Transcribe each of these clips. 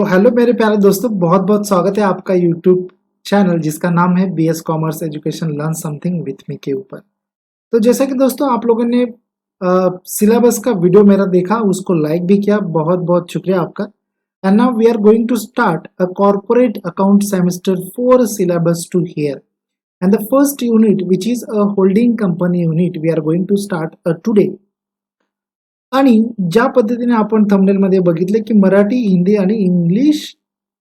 तो हेलो मेरे प्यारे दोस्तों, बहुत बहुत स्वागत है आपका यूट्यूब चैनल जिसका नाम है BS commerce education learn something with me के ऊपर। तो जैसा कि दोस्तों आप लोगों ने सिलेबस का वीडियो मेरा देखा, उसको लाइक भी किया, बहुत बहुत शुक्रिया आपका। And now we are going to start a corporate account semester 4 syllabus to here, and the first unit, which is a holding company unit, we are going to start today. आणि ज्या पद्धतीने आपण थंबनेलमध्ये बघितले की मराठी, हिंदी आणि इंग्लिश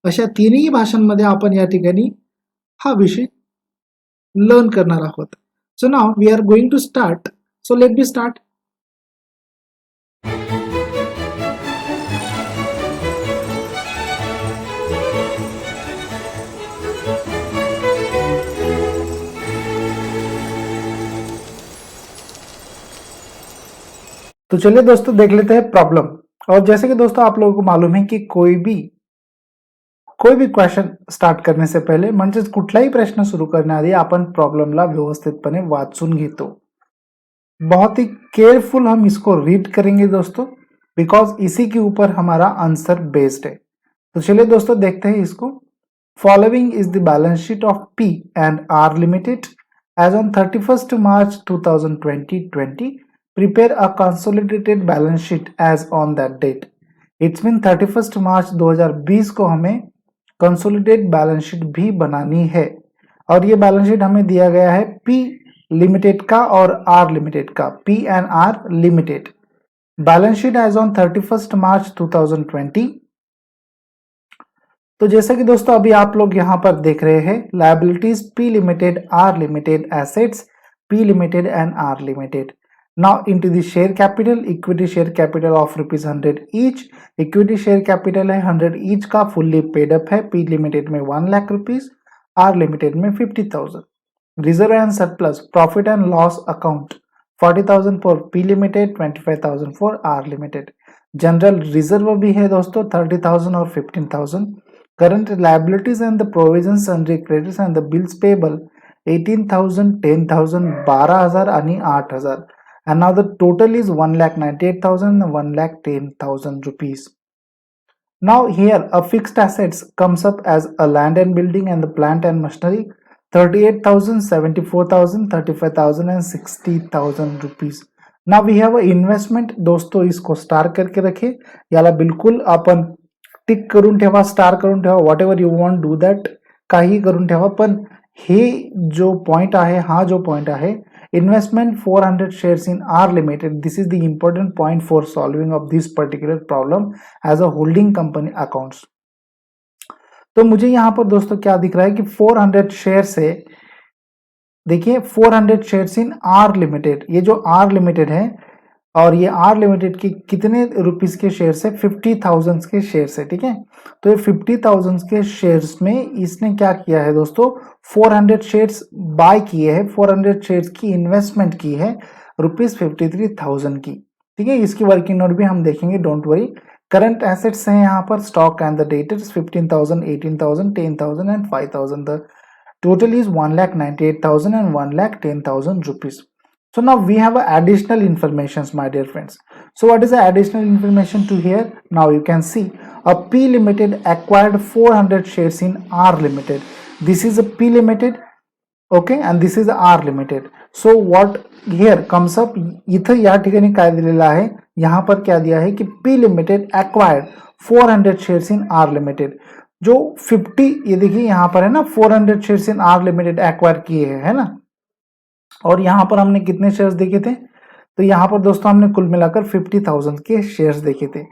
अशा तिन्ही भाषांमध्ये आपण या ठिकाणी हा विषय लर्न करणार आहोत. So now we are going to start. So let be start. तो चलिए दोस्तों देख लेते हैं प्रॉब्लम. और जैसे कि दोस्तों आप लोगों को मालूम है कि कोई भी क्वेश्चन स्टार्ट करने से पहिले म्हणजेच कुठलाही प्रश्न सुरू करण्याआधी आपण प्रॉब्लमला व्यवस्थितपणे वाचून घेतो. बहुत ही केयरफुल हम इसको रीड करेंगे दोस्तों, बिकॉज इसी के ऊपर हमारा आंसर बेस्ड है. तो चलिए दोस्तों देखते हैं इसको. Following is the balance sheet of P and R limited as on 31st March 2020. Prepare a consolidated balance sheet as on that date. It's mean 31st March 2020 को हमें कंसोलिडेट बैलेंस शीट भी बनानी है. और ये बैलेंस शीट हमें दिया गया है पी लिमिटेड का और आर लिमिटेड का. P and R limited balance sheet as on 31st March 2020. तो जैसे कि दोस्तों अभी आप लोग यहां पर देख रहे हैं liabilities P limited, R limited, assets P limited and R limited. Now into the share capital, equity share capital of rupees 100 each. Equity share capital है 100 each का, fully paid up है. P limited में 1 lakh rupees, R limited में 50,000. Reserve and surplus, profit and loss account 40,000 for P limited, 25,000 for R limited. General reserve भी है दोस्तों 30,000 और 15,000. Current liabilities and the provisions and credits and the bills payable 18,000, 10,000, 12,000 आणि 8,000. And now the total is 1,98,000 and 1,10,000 rupees. Now here a fixed assets comes up as a land and building and the plant and machinery 38,000, 74,000, 35,000 and 60,000 rupees. Now we have a investment. दोस्तों इसको star करके रखे, याला बिलकुल आपण टिक करून ठेवा, star करून ठेवा, what ever you want do that, काही करून ठेवा. पण हे जो पॉइंट आहे, हा जो पॉइंट आहे, investment 400 shares in R limited, this is the important point for solving of this particular problem as a holding company accounts. तो मुझे यहां पर दोस्तों क्या दिख रहा है कि 400 शेयर्स है. देखिए 400 शेयर्स इन R लिमिटेड, ये जो R लिमिटेड है और ये R लिमिटेड की कितने रुपीस के शेयर्स है, 50,000 के शेयर्स है. ठीक है, तो ये 50,000 के शेयर्स में इसने क्या किया है दोस्तों, 400 शेयर्स बाय किए हैं, 400 शेयर्स की इन्वेस्टमेंट की है रुपीस 53,000 की. ठीक है, इसकी वर्किंग नोट भी हम देखेंगे, डोंट वरी. करंट एसेट्स हैं यहाँ पर, stock and the debtors 15,000, 18,000, 10,000 and 5,000. The total is 1,98,000 and 1,10,000 rupees. So now we have additional informations, my dear friends. So what is the additional information to here? Now you can see a P limited acquired 400 shares in R limited. This is a P limited, okay, and this is R limited. So what here comes up, इथं या ठिकाणी काय दिलेलं आहे, यहाँ पर क्या दिया है कि P limited acquired 400 shares in R limited. जो 50, ये देखिए यहाँ पर है ना, 400 shares in R limited acquire किए हैं, है ना. और यहां पर हमने कितने शेयर्स देखे थे, तो यहां पर दोस्तों हमने कुल मिलाकर 50,000 के शेयर्स देखे थे.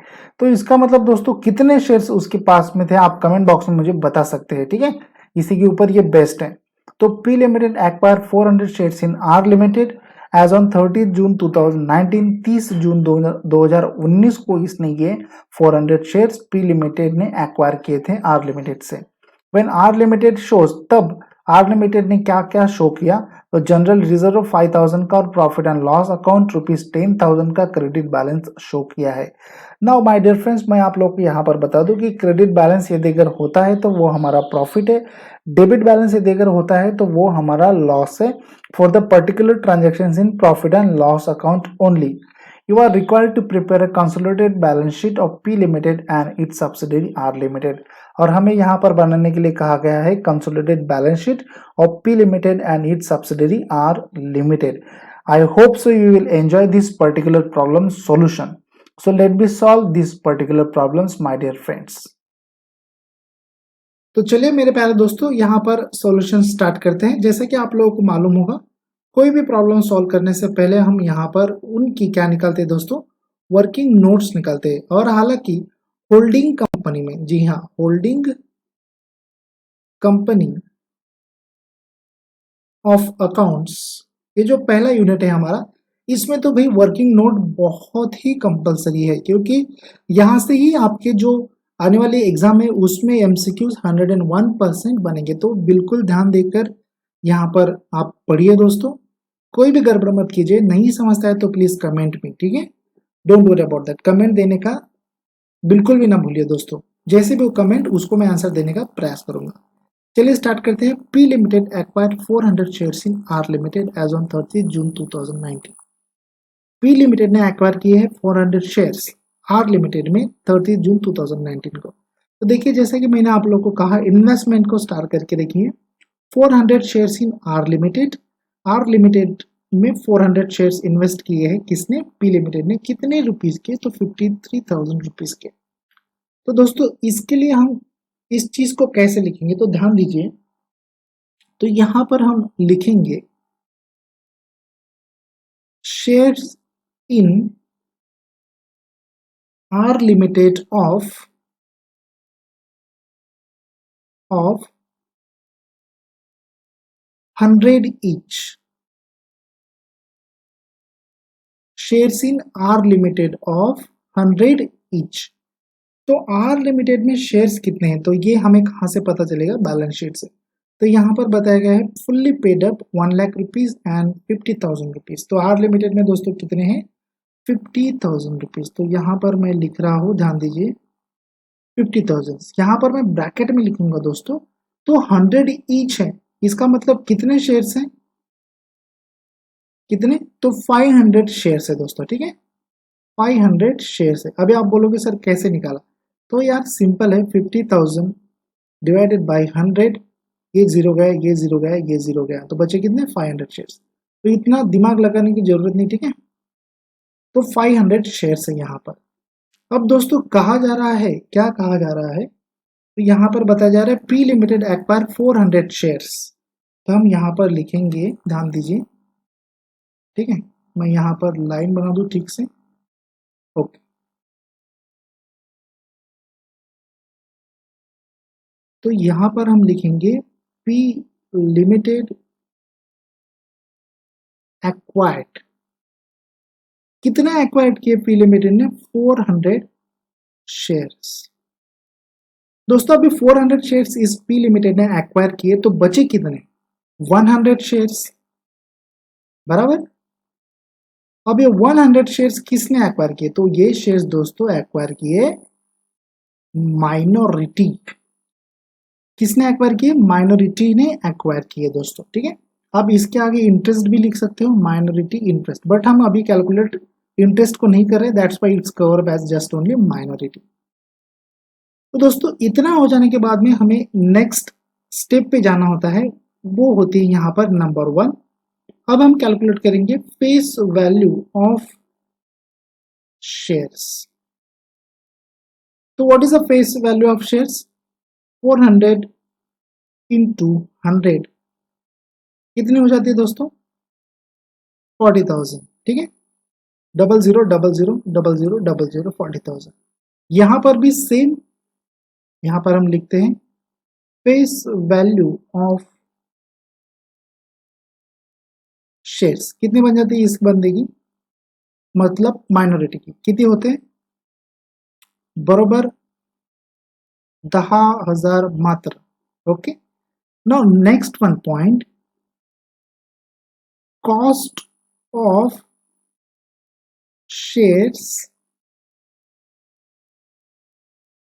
तो इसका मतलब दोस्तों कितने शेयर्स उसके पास में थे, आप कमेंट बॉक्स में मुझे बता सकते हैं. ठीक है, इसी के ऊपर ये बेस्ट है. तो P limited acquire 400 shares in R limited as on 30 जून 2019. 30 जून 2019 को इसने ये 400 शेयर्स पी लिमिटेड ने एक्वायर किए थे आर लिमिटेड से. व्हेन आर लिमिटेड शोज, तब आर लिमिटेड ने क्या क्या शो किया, तो जनरल रिजर्व 5,000 का और profit and loss account rupees 10,000 का क्रेडिट बैलेंस शो किया है. नाउ माय डियर फ्रेंड्स, मैं आप लोग को यहाँ पर बता दूं कि क्रेडिट बैलेंस यदि अगर होता है तो वो हमारा प्रॉफिट है, डेबिट बैलेंस यदि अगर होता है तो वो हमारा लॉस है for the particular transaction in profit and loss account only. you are required to prepare a consolidated balance sheet of P Limited and its subsidiary R Limited. और हमें यहाँ पर बनाने के लिए कहा गया है consolidated balance sheet of P Limited and its subsidiary R Limited. I hope so you will enjoy this particular problem solution. So let me solve these particular problems, my dear friends. तो चलिए मेरे प्यारे दोस्तों, यहाँ पर solution start करते हैं। जैसे कि आप लोगों को मालूम होगा, कोई भी प्रॉब्लम सॉल्व करने से पहले हम यहाँ पर उनकी क्या निकालते हैं दोस्तों, वर्किंग नोट्स निकालते हैं। और हालांकि होल्डिंग कंपनी में, जी हाँ, होल्डिंग कंपनी ऑफ अकाउंट्स, ये जो पहला यूनिट है हमारा, इसमें तो भाई वर्किंग नोट बहुत ही कंपलसरी है, क्योंकि यहाँ से ही आपके जो आने वाले एग्जाम है उसमें एमसीक्यूज 101% बनेंगे। तो बिल्कुल ध्यान देकर यहाँ पर आप पढ़िए दोस्तों, कोई भी गड़बड़ मत कीजिए। नहीं समझता है तो प्लीज कमेंट में, ठीक है, don't worry about that. Comment देने का बिल्कुल भी ना भूलिए दोस्तों, जैसे भी वो कमेंट उसको मैं आंसर देने का प्रयास करूंगा। चलिए स्टार्ट करते हैं। P limited acquired 400 shares in R limited as on 30 June 2019। P limited ने एक्वायर किए हैं 400 शेयर्स आर लिमिटेड में 30 जून 2019 को। तो देखिए, जैसा कि मैंने आप लोगों को कहा, इन्वेस्टमेंट को स्टार्ट करके देखिए। 400 शेयर्स इन आर लिमिटेड में 400 शेयर्स इन्वेस्ट किए हैं किसने, पी लिमिटेड ने। कितने रुपीस के, तो 53,000 रुपीस के। तो दोस्तों इसके लिए हम इस चीज को कैसे लिखेंगे, तो ध्यान दीजिए। तो यहां पर हम लिखेंगे shares in R Limited of 100 each. Shares in R Limited of 100 each. तो R Limited में शेयर्स कितने हैं, तो ये हमें कहाँ से पता चलेगा, बैलेंस शीट से। तो यहाँ पर बताया गया है fully paid up 1 lakh rupees and 50,000 rupees. तो R Limited में दोस्तों कितने हैं, 50,000 रुपीज। तो यहाँ पर मैं लिख रहा हूँ, ध्यान दीजिए, 50,000। यहाँ पर मैं ब्रैकेट में लिखूंगा दोस्तों। तो 100 ईच है, इसका मतलब कितने शेयर्स हैं, कितने, तो 500 शेयर्स है दोस्तों, ठीक है, 500 शेयर्स है। अभी आप बोलोगे सर कैसे निकाला, तो यार सिंपल है, 50,000 डिवाइडेड बाय 100, ये जीरो गया, ये जीरो गया, ये जीरो गया, तो बचे कितने, 500 शेयर्स। तो इतना दिमाग लगाने की जरूरत नहीं, ठीक है। तो 500 शेयर्स है यहाँ पर। अब दोस्तों कहा जा रहा है, क्या कहा जा रहा है, तो यहाँ पर बताया जा रहा है पी लिमिटेड एक्वायर 400 शेयर्स। तो हम यहाँ पर लिखेंगे, ध्यान दीजिए, ठीक है, मैं यहाँ पर लाइन बना दूं ठीक से, ओके। तो यहाँ पर हम लिखेंगे पी लिमिटेड एक्वायर्ड, कितना एक्वायर्ड किए पी लिमिटेड ने, 400 शेयर्स। दोस्तों अभी 400 शेयर्स इस पी लिमिटेड ने एक्वायर किए, तो बचे कितने, 100 शेयर्स, बराबर। अब ये 100 शेयर्स किसने एक्वायर किए, तो ये शेयर्स दोस्तों एक्वायर किए माइनॉरिटी। किसने एक्वायर किए, माइनॉरिटी ने एक्वायर किए दोस्तों, ठीक है। अब इसके आगे इंटरेस्ट भी लिख सकते हो, माइनॉरिटी इंटरेस्ट, बट हम अभी कैलकुलेट इंटरेस्ट को नहीं कर रहे, that's why it's covered as just only minority. तो दोस्तों इतना हो जाने के बाद में हमें नेक्स्ट स्टेप पे जाना होता है, वो होती है यहाँ पर नंबर 1। अब हम कैलकुलेट करेंगे फेस वैल्यू ऑफ शेयर्स। तो what is the face value of shares, 400 into 100 कितनी हो जाती है दोस्तों, 40,000, ठीक है, 00000000 40,000। यहां पर भी सेम, यहां पर हम लिखते हैं फेस वैल्यू ऑफ शेयर्स, कितनी बन जाती है इस बंदे की, मतलब माइनॉरिटी की, कितने होते हैं, बरोबर 10,000 मात्र, okay. Now next one point, cost of shares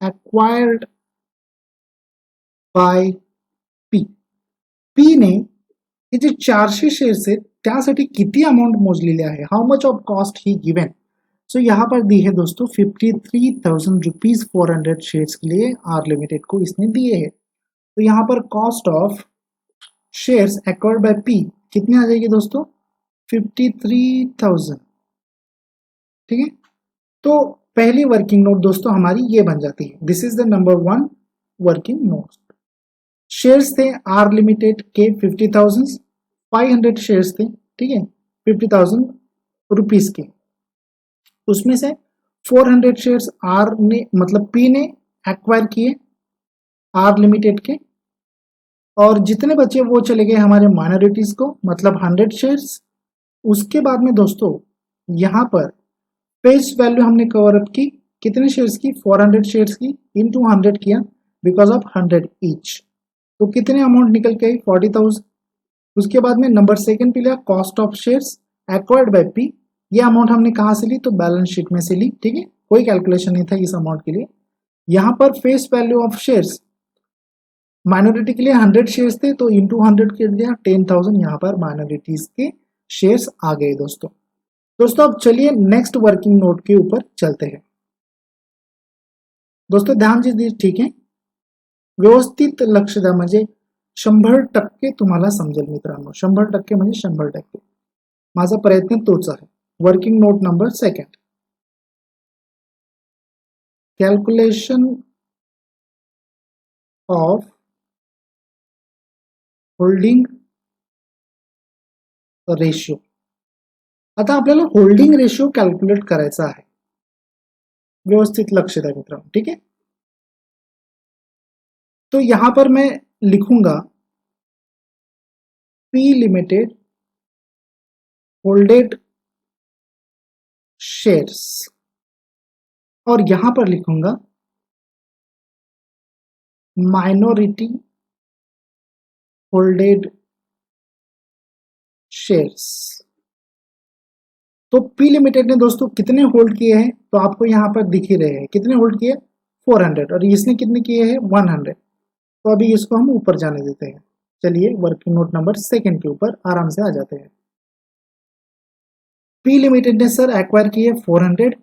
acquired by P. P ने हे जे 400 शेअर्स आहेत त्यासाठी किती अमाऊंट मोजलेली आहे, हाऊ मच ऑफ कॉस्ट ही गिवन, सो यहाँ पर दी है दोस्तों 53,000 रुपीज 400 शेयर्स के लिए आर लिमिटेड को इसने दिए है। तो यहाँ पर cost of shares acquired by P कितनी आ जाएगी दोस्तों 53,000। ठीक है, तो पहली वर्किंग नोट दोस्तों हमारी ये बन जाती है। This is the number 1 working note. Shares थे आर लिमिटेड के 50,000, 500 शेयर्स थे, ठीक है, 50,000 रुपीज के। उसमें से 400 शेयर्स आर ने मतलब पी ने एक्वायर किए आर लिमिटेड के, और जितने बचे वो चले गए हमारे माइनॉरिटीज को, मतलब 100 शेयर्स। उसके बाद में दोस्तों यहाँ पर फेस वैल्यू हमने कवर अप की कितने शेयर्स की 400 शेयर्स की इनटू 100 किया बिकॉज ऑफ 100 ईच, तो कितने अमाउंट निकल के आई 40,000। उसके बाद में नंबर सेकंड पे लिया cost of shares acquired by P. ये अमाउंट हमने कहाँ से ली तो बैलेंस शीट में से ली, ठीक है, कोई कैलकुलेशन नहीं था इस अमाउंट के लिए। यहाँ पर face value of shares minority के लिए 100 शेयर्स थे तो इंटू 100 कर दिया 10,000, यहाँ पर माइनॉरिटीज के शेयर्स आ गए दोस्तों। अब चलिए नेक्स्ट वर्किंग नोट के ऊपर चलते हैं दोस्तों। ध्यान दीजिए, ठीक है, व्यवस्थित लक्ष द्या म्हणजे 100% तुम्हाला समजेल मित्रांनो, 100% म्हणजे 100%। माझा प्रयत्न तोच आहे। Working note number second, calculation of holding ratio. आता आपल्याला होल्डिंग रेशियो कॅल्क्युलेट करायचा आहे, व्यवस्थित लक्ष द्या मित्रांनो, ठीक है। तो यहां पर मैं लिखूंगा पी लिमिटेड होल्डेड शेयर्स, और यहां पर लिखूंगा माइनॉरिटी होल्डेड शेयर्स। तो पी लिमिटेड ने दोस्तों कितने होल्ड किए हैं तो आपको यहां पर दिख ही रहे हैं, कितने होल्ड किए 400, और इसने कितने किए हैं 100। तो अभी इसको हम ऊपर जाने देते हैं। चलिए वर्किंग नोट नंबर सेकंड के ऊपर आराम से आ जाते हैं। पी लिमिटेड ने सर एक्वायर किए 400,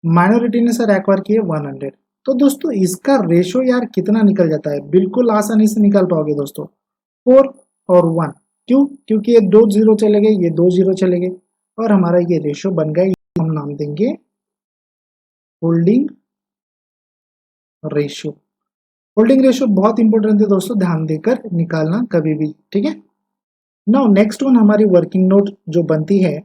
माइनॉरिटी ने सर एक्वायर किए 100। तो दोस्तों इसका रेशो यार कितना निकल जाता है, बिल्कुल आसानी से निकाल पाओगे दोस्तों, 4 और 1। क्यों? क्योंकि ये 2 जीरो चले गए, ये 2 जीरो चले गए, और हमारा ये रेशो बन गया, हम नाम देंगे होल्डिंग रेशियो। होल्डिंग रेशियो बहुत इंपॉर्टेंट है दोस्तों, ध्यान देकर निकालना कभी भी, ठीक है। नाउ नेक्स्ट वन हमारी वर्किंग नोट जो बनती है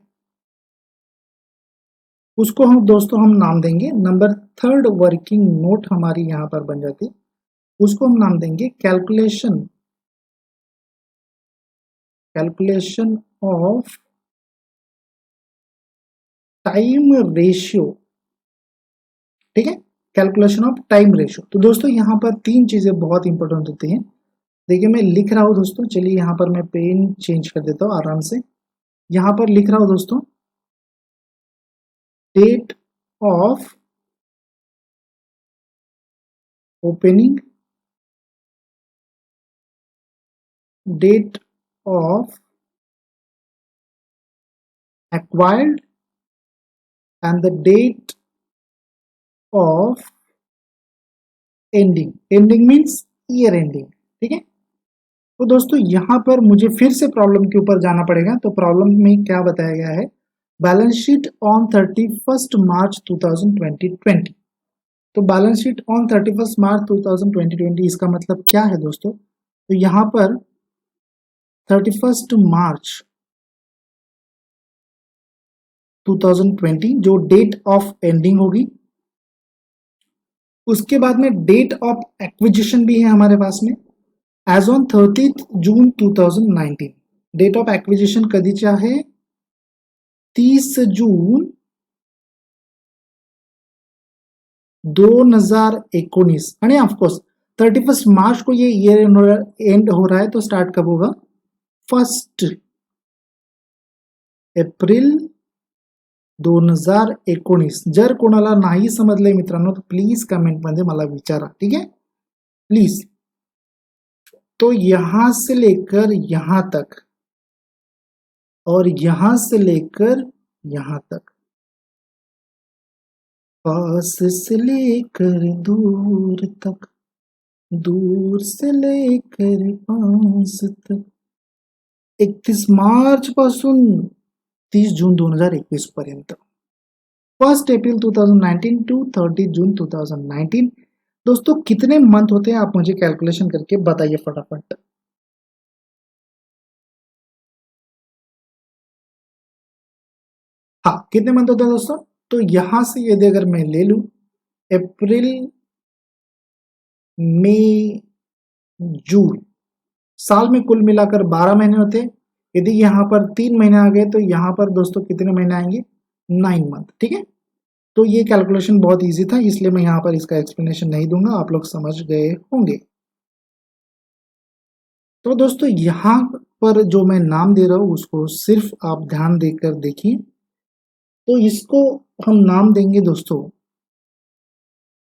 उसको हम दोस्तों हम नाम देंगे नंबर थर्ड वर्किंग नोट हमारी यहां पर बन जाती है, उसको हम नाम देंगे कैलकुलेशन ऑफ टाइम रेशियो, ठीक है, कैलकुलेशन ऑफ टाइम रेशियो। तो दोस्तों यहाँ पर 3 चीजें बहुत इंपॉर्टेंट होती हैं। देखिए मैं लिख रहा हूं दोस्तों, चलिए यहाँ पर मैं पेन चेंज कर देता हूं आराम से। यहाँ पर लिख रहा हूं दोस्तों date of opening, date of acquired and the date of ending. Ending means year ending, ठीक है। तो दोस्तों यहां पर मुझे फिर से प्रॉब्लम के ऊपर जाना पड़ेगा। तो प्रॉब्लम में क्या बताया गया है, बैलेंस शीट ऑन 31 मार्च 2020। तो बैलेंस शीट ऑन 31 मार्च 2020 इसका मतलब क्या है दोस्तों, तो यहां पर 31 मार्च 2020 जो डेट ऑफ एंडिंग होगी, उसके बाद में डेट ऑफ एक्विजिशन भी है हमारे पास में as on 30 June 2019। Date of acquisition कधीची आहे 30 जून 2019, आणि ऑफकोर्स 31 मार्च को ये ईयर एंड हो रहा है, तो स्टार्ट कब होगा 1 एप्रिल 2019। जर कोणाला नाही समजलंय मित्रांनो तो प्लीज कमेंट मध्ये मला विचारा, ठीक है, प्लीज। तो यहां से लेकर यहां तक और यहां से लेकर यहां तक पास से लेकर दूर तक, दूर से लेकर पास तक, 31 मार्च पासून 30 जून 2021 पर्यंत, 1 एप्रिल 2019 टू 30 जून 2019। दोस्तों कितने मंथ होते हैं आप मुझे कैलकुलेशन करके बताइए फटाफट। हाँ, कितने मंथ होते हैं दोस्तों? तो यहां से यदि अगर मैं ले लूं अप्रैल, मई, जून, साल में कुल मिलाकर 12 महीने होते हैं। यदि यहाँ पर 3 महीने आ गए तो यहाँ पर दोस्तों कितने महीने आएंगे? 9 मंथ। ठीक है, तो ये कैलकुलेशन बहुत इजी था, इसलिए मैं यहाँ पर इसका एक्सप्लेनेशन नहीं दूंगा, आप लोग समझ गए होंगे। तो दोस्तों यहाँ पर जो मैं नाम दे रहा हूँ उसको सिर्फ आप ध्यान देकर देखिए। तो इसको हम नाम देंगे दोस्तों,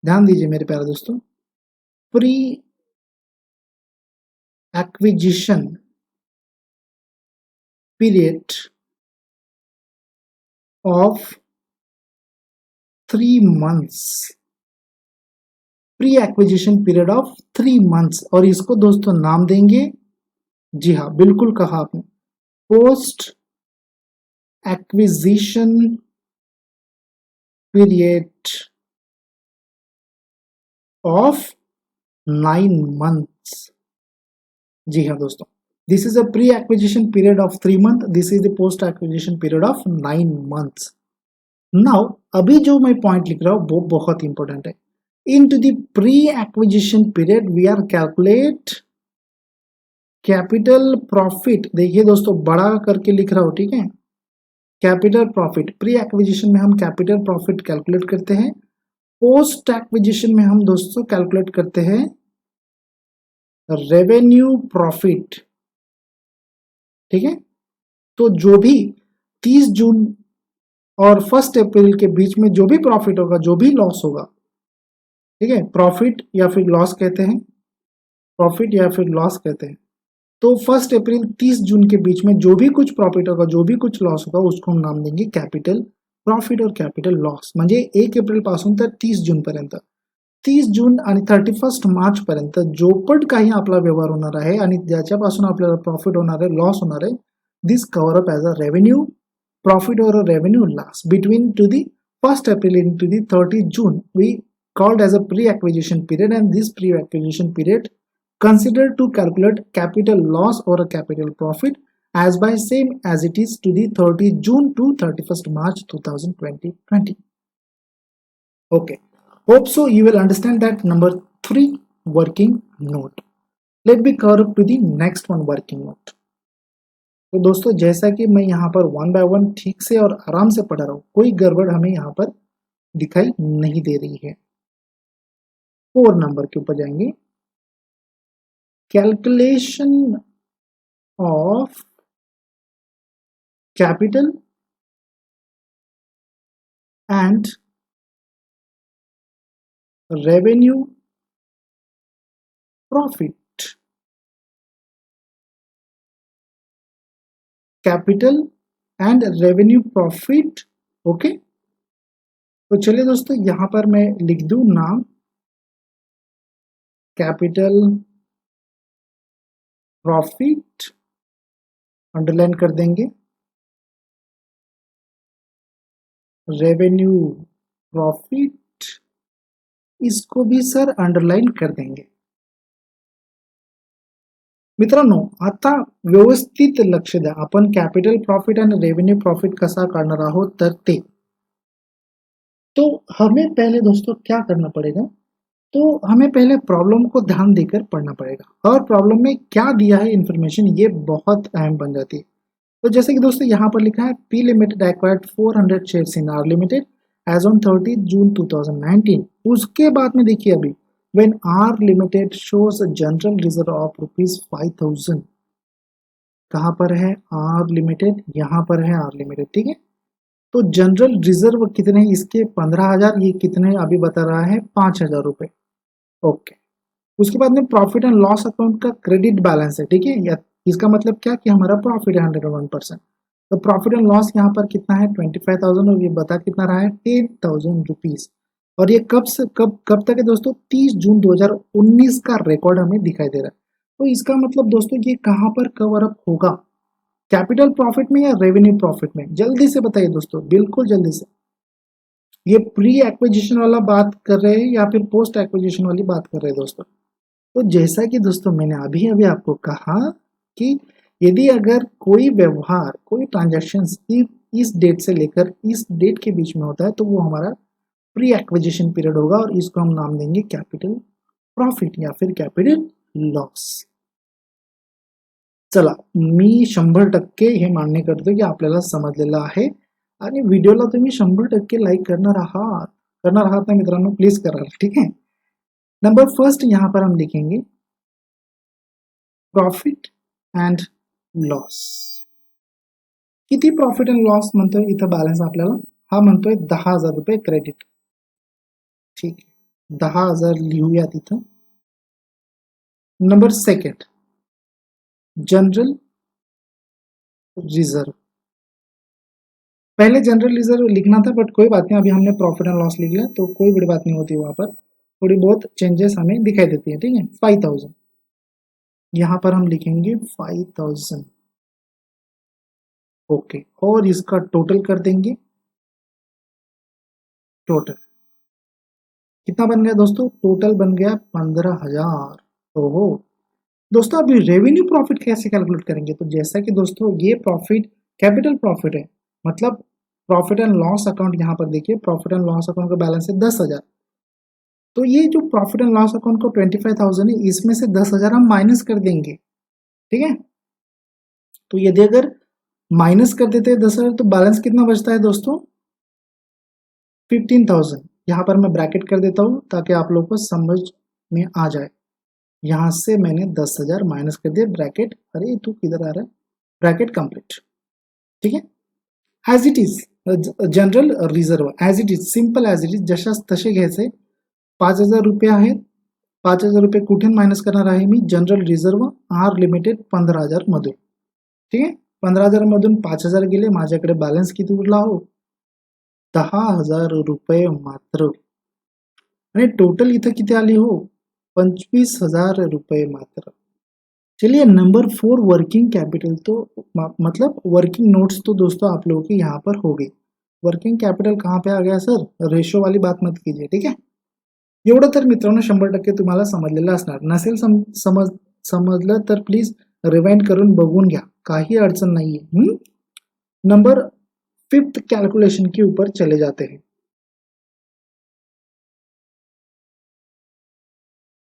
ध्यान दीजिए मेरे प्यारे दोस्तों, pre acquisition period of 3 months, pre acquisition period of 3 months, और इसको दोस्तों नाम देंगे, जी हाँ बिल्कुल कहा आपने, post acquisition period of 9 months. जी हाँ दोस्तों, this is a pre acquisition period of 3 month, this is the post acquisition period of 9 months. Now अभी जो मैं पॉइंट लिख रहा हूं वो बहुत इंपॉर्टेंट है। into the pre-acquisition period we are calculate capital profit. देखिए दोस्तों बड़ा करके लिख रहा हूं, ठीक है, कैपिटल प्रॉफिट। प्री एक्विजिशन में हम कैपिटल प्रॉफिट कैलकुलेट करते हैं, पोस्ट एक्विजिशन में हम दोस्तों कैलकुलेट करते हैं रेवेन्यू प्रॉफिट। ठीक है, तो जो भी 30 जून और 1 अप्रैल के बीच में जो भी प्रॉफिट होगा, जो भी लॉस होगा, ठीक है, प्रॉफिट या फिर लॉस कहते हैं, प्रॉफिट या फिर लॉस कहते हैं। तो 1 अप्रैल 30 जून के बीच में जो भी कुछ प्रॉफिट होगा, जो भी कुछ लॉस होगा, उसको हम नाम देंगे कैपिटल प्रॉफिट और कैपिटल लॉस। म्हणजे 1 एप्रिल पासून तर 30 जून पर्यंत, 30 जून आणि 31 मार्च पर्यंत जो पण काही आपला व्यवहार होणार आहे आणि ज्याच्यापासून आपल्याला प्रॉफिट होणार आहे, लॉस होणार आहे, this cover up as a revenue profit or a revenue loss between to the 1 April into the 30 June we called as a pre-acquisition period, and this pre-acquisition period considered to calculate capital loss or a capital profit as by same as it is to the 30 June to 31st March 2020. Okay, hope so you will understand that number 3 working note. Let me cover up to the next one working note. तो दोस्तों जैसा कि मैं यहाँ पर 1 by 1 ठीक से और आराम से पढ़ा रहा हूँ, कोई गड़बड़ हमें यहाँ पर दिखाई नहीं दे रही है। 4 नंबर के ऊपर जाएंगे, calculation of capital and revenue profit. Capital and revenue profit. Okay, तो चलिए दोस्तों यहां पर मैं लिख दूं नाम कैपिटल प्रॉफिट, अंडरलाइन कर देंगे, रेवेन्यू प्रॉफिट इसको भी सर अंडरलाइन कर देंगे। मित्रांनो आता व्यवस्थित लक्ष द्या, आपण कॅपिटल प्रॉफिट आणि रेवेन्यू प्रॉफिट कसा काढणार आहोत तर ते, तो हमें पहले दोस्तों क्या करना पड़ेगा, तो हमें पहले प्रॉब्लम को ध्यान देकर पढ़ना पड़ेगा और प्रॉब्लम में क्या दिया है इंफॉर्मेशन ये बहुत अहम बन जाती है। तो जैसे कि दोस्तों यहाँ पर लिखा है P limited acquired 400 shares in R limited as on 30 जून 2019। उसके बाद में देखिए अभी when R Limited shows a general reserve of ₹5,000, कहाँ पर है R Limited, यहाँ पर है R Limited, ठीक है। तो जनरल रिजर्व कितने इसके 15,000, ये कितने अभी बता रहा है 5,000 रुपए। ओके, उसके बाद में प्रॉफिट एंड लॉस अकाउंट का क्रेडिट बैलेंस है, ठीक है, या इसका मतलब क्या कि हमारा प्रॉफिट है 101%। तो प्रॉफिट एंड लॉस यहाँ पर कितना है 25,000 और ये बता कितना रहा है 10,000 रुपीज। और ये कब से कब तक है दोस्तों, 30 जून 2019 का रिकॉर्ड हमें दिखाई दे रहा है। तो इसका मतलब दोस्तों ये कहाँ पर कवर अप होगा, कैपिटल प्रॉफिट में या रेवेन्यू प्रॉफिट में, जल्दी से बताइए दोस्तों, बिल्कुल जल्दी से। ये प्री एक्विजिशन वाला बात कर रहे हैं या फिर पोस्ट एक्विजिशन वाली बात कर रहे हैं दोस्तों। तो जैसा कि दोस्तों मैंने अभी अभी आपको कहा कि यदि अगर कोई व्यवहार, कोई ट्रांजैक्शन इस डेट से लेकर इस डेट के बीच में होता है तो वो हमारा प्री एक्विजिशन पीरियड होगा और इसको हम नाम देंगे कैपिटल प्रॉफिट या फिर कैपिटल लॉस। चला, मी 100% हे मान्य करतो की आपल्याला समजलेलं आहे आणि व्हिडिओला तुम्ही 100% लाईक करणार आहात ना मित्रांनो, प्लीज करा, ठीक है। नंबर फर्स्ट यहाँ पर हम लिखेंगे प्रॉफिट एंड लॉस। किती प्रॉफिट एंड लॉस म्हणतोय इथं बॅलन्स आपल्याला, हा म्हणतोय 10,000 रुपये क्रेडिट, ठीक आहे, 10,000 लिहूया तिथं। नंबर सेकंड जनरल रिजर्व, पहले जनरल रिजर्व लिखना था बट कोई बात नहीं, अभी हमने प्रॉफिट एंड लॉस लिख लिया तो कोई बड़ी बात नहीं होती, वहां पर थोड़ी बहुत चेंजेस हमें दिखाई देती है, ठीक है। 5,000 यहाँ पर हम लिखेंगे 5,000, ओके, और इसका टोटल कर देंगे, टोटल कितना बन गया दोस्तों, टोटल बन गया 15,000। ओहो दोस्तों, अभी रेवेन्यू प्रॉफिट कैसे कैलकुलेट करेंगे, तो जैसा कि दोस्तों ये प्रॉफिट कैपिटल प्रॉफिट है, मतलब प्रॉफिट एंड लॉस अकाउंट, यहाँ पर देखिए प्रॉफिट एंड लॉस अकाउंट का बैलेंस है 10,000, तो ये जो प्रॉफिट एंड लॉस अकाउंट को 25,000 है, इसमें से 10,000 हम माइनस कर देंगे, ठीक है। तो यदि अगर माइनस कर देते हैं 10,000 तो बैलेंस कितना बचता है दोस्तों, 15,000। यहाँ पर मैं ब्रैकेट कर देता हूँ ताकि आप लोगों को समझ में आ जाए। यहाँ से मैंने 10,000 माइनस कर दिया, ब्रैकेट, अरे तू किधर आ रहा है, ब्रैकेट कंप्लीट, ठीक है। As it is general reserve, as it is, simple as it is, जशास तसे घ्यायचे। 5,000 रुपये आहेत, 5,000 रुपये कुठून मायनस करणार आहे मी, जनरल रिझर्व आर लिमिटेड 15,000 मधून, ठीक आहे। 15,000 मधून 5,000 गेले, माझ्याकडे बॅलन्स किती उरला हो, 10,000 रुपये मात्र, आणि टोटल इथं किती आली हो, 25,000 रुपये मात्र। चलिए नंबर 4 वर्किंग कैपिटल, तो मतलब वर्किंग नोट्स तो दोस्तों आप लोगों की यहाँ पर हो गई। वर्किंग कैपिटल कहाँ पे आ गया सर, रेशो वाली बात मत कीजिए, ठीक है। एवढं तर मित्रांनो 100% तुम्हाला समजलेलं असणार, नसेल समजलं तर प्लीज रिवाइंड करून बघून घ्या, काही अडचण नाहीये। नंबर 5th कैलकुलेशन के ऊपर चले जाते हैं।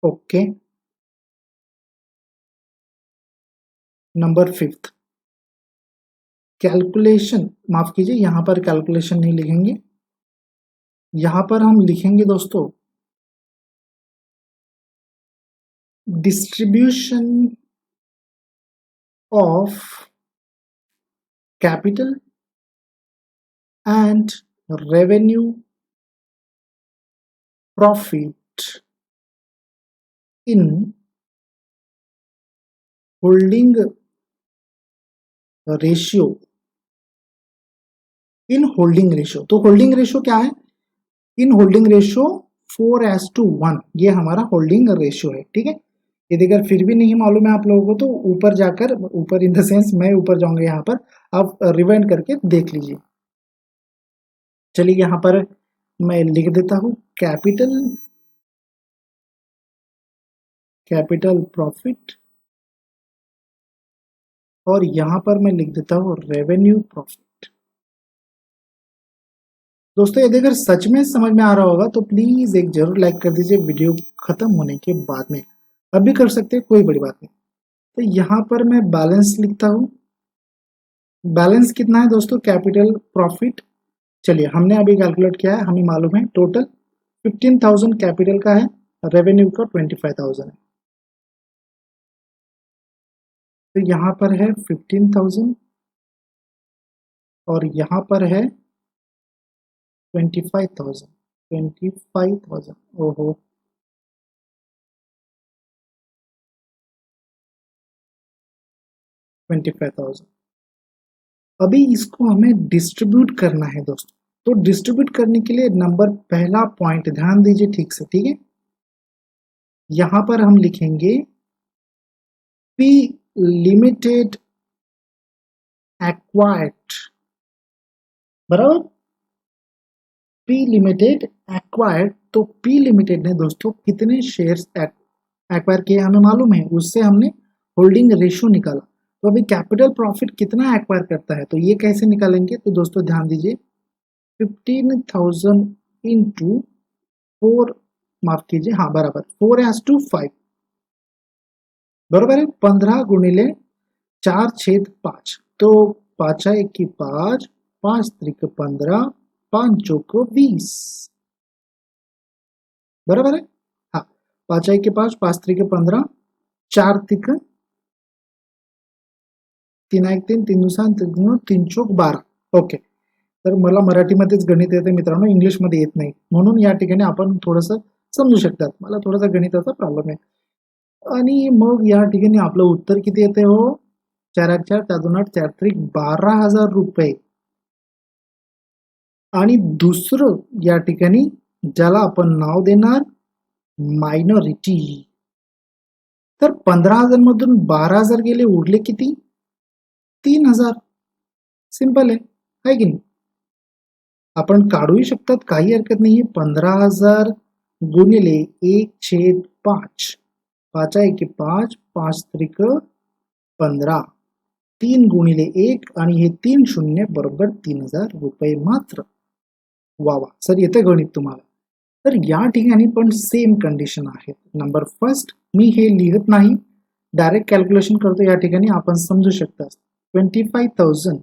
ओके, नंबर 5th कैलकुलेशन, माफ कीजिए यहाँ पर कैलकुलेशन नहीं लिखेंगे, यहाँ पर हम लिखेंगे दोस्तों distribution of capital and revenue profit in holding ratio, in holding ratio. तो होल्डिंग रेशियो क्या है, इन होल्डिंग रेशियो 4:1, ये हमारा होल्डिंग रेशियो है, ठीक है। यदि अगर फिर भी नहीं मालूम है आप लोगों को तो ऊपर जाकर, ऊपर इन द सेंस मैं ऊपर जाऊंगा, यहाँ पर आप रिवाइंड करके देख लीजिए। चलिए यहाँ पर मैं लिख देता हूँ कैपिटल, कैपिटल प्रॉफिट, और यहाँ पर मैं लिख देता हूँ रेवेन्यू प्रॉफिट। दोस्तों यदि अगर सच में समझ में आ रहा होगा तो प्लीज एक जरूर लाइक कर दीजिए वीडियो खत्म होने के बाद में, अब भी कर सकते हैं, कोई बड़ी बात नहीं। तो यहाँ पर मैं बैलेंस लिखता हूँ, बैलेंस कितना है दोस्तों, कैपिटल प्रॉफिट, चलिए हमने अभी कैलकुलेट किया है, हमें मालूम है टोटल 15,000 कैपिटल का है, रेवेन्यू का 25,000 है, तो यहाँ पर है 15,000 और यहाँ पर है 25,000, 25,000, ओहो, 25,000। अभी इसको हमें डिस्ट्रीब्यूट करना है दोस्तों, तो डिस्ट्रीब्यूट करने के लिए नंबर पहला पॉइंट ध्यान दीजिए ठीक से, ठीक है। यहां पर हम लिखेंगे पी लिमिटेड एक्वायर्ड, बराबर, पी लिमिटेड एक्वायर्ड। तो पी लिमिटेड ने दोस्तों कितने शेयर्स एक्वायर किए हमें मालूम है, उससे हमने होल्डिंग रेशियो निकाला। तो अभी कैपिटल प्रॉफिट कितना एक्वायर करता है, तो ये कैसे निकालेंगे, तो दोस्तों ध्यान दीजिए 15,000 इंटू 4, माफ कीजिए, हाँ बराबर 4:5, बरोबर है। 15 गुणिले 4/5, तो 5×1 = 5, 5×3 = 15, 5×4 = 20, बराबर है। हाँ, 5×1 = 5, 5×3 = 15, 4×3 3×1 3, 3×2 3, 12. ओके, तर मला मराठीमध्येच गणित येते मित्रांनो, इंग्लिशमध्ये येत नाही, म्हणून या ठिकाणी आपण थोडंसं समजू शकतात, मला थोडासा गणिताचा प्रॉब्लेम आहे। आणि मग या ठिकाणी आपलं उत्तर किती येते हो, 4×4 = 4×8 4×3 12,000 रुपये। आणि दुसरं या ठिकाणी ज्याला आपण नाव देणार मायनॉरिटी, तर 15,000 मधून 12,000 गेले, उरले किती, 3,000। सिंपल आहे की नाही, आपण काढूही शकतात, काही हरकत नाहीये। 15,000 गुणिले 1/5, 5×1 = 5, 5×3 = 15, 3 गुणिले 1 आणि हे 3 शून्य बरोबर 3,000 रुपये मात्र। वा वा सर, येते गणित तुम्हाला। तर या ठिकाणी पण सेम कंडिशन आहे। नंबर फर्स्ट मी हे लिहत नाही, डायरेक्ट कॅल्क्युलेशन करतो, या ठिकाणी आपण समजू शकता 25,000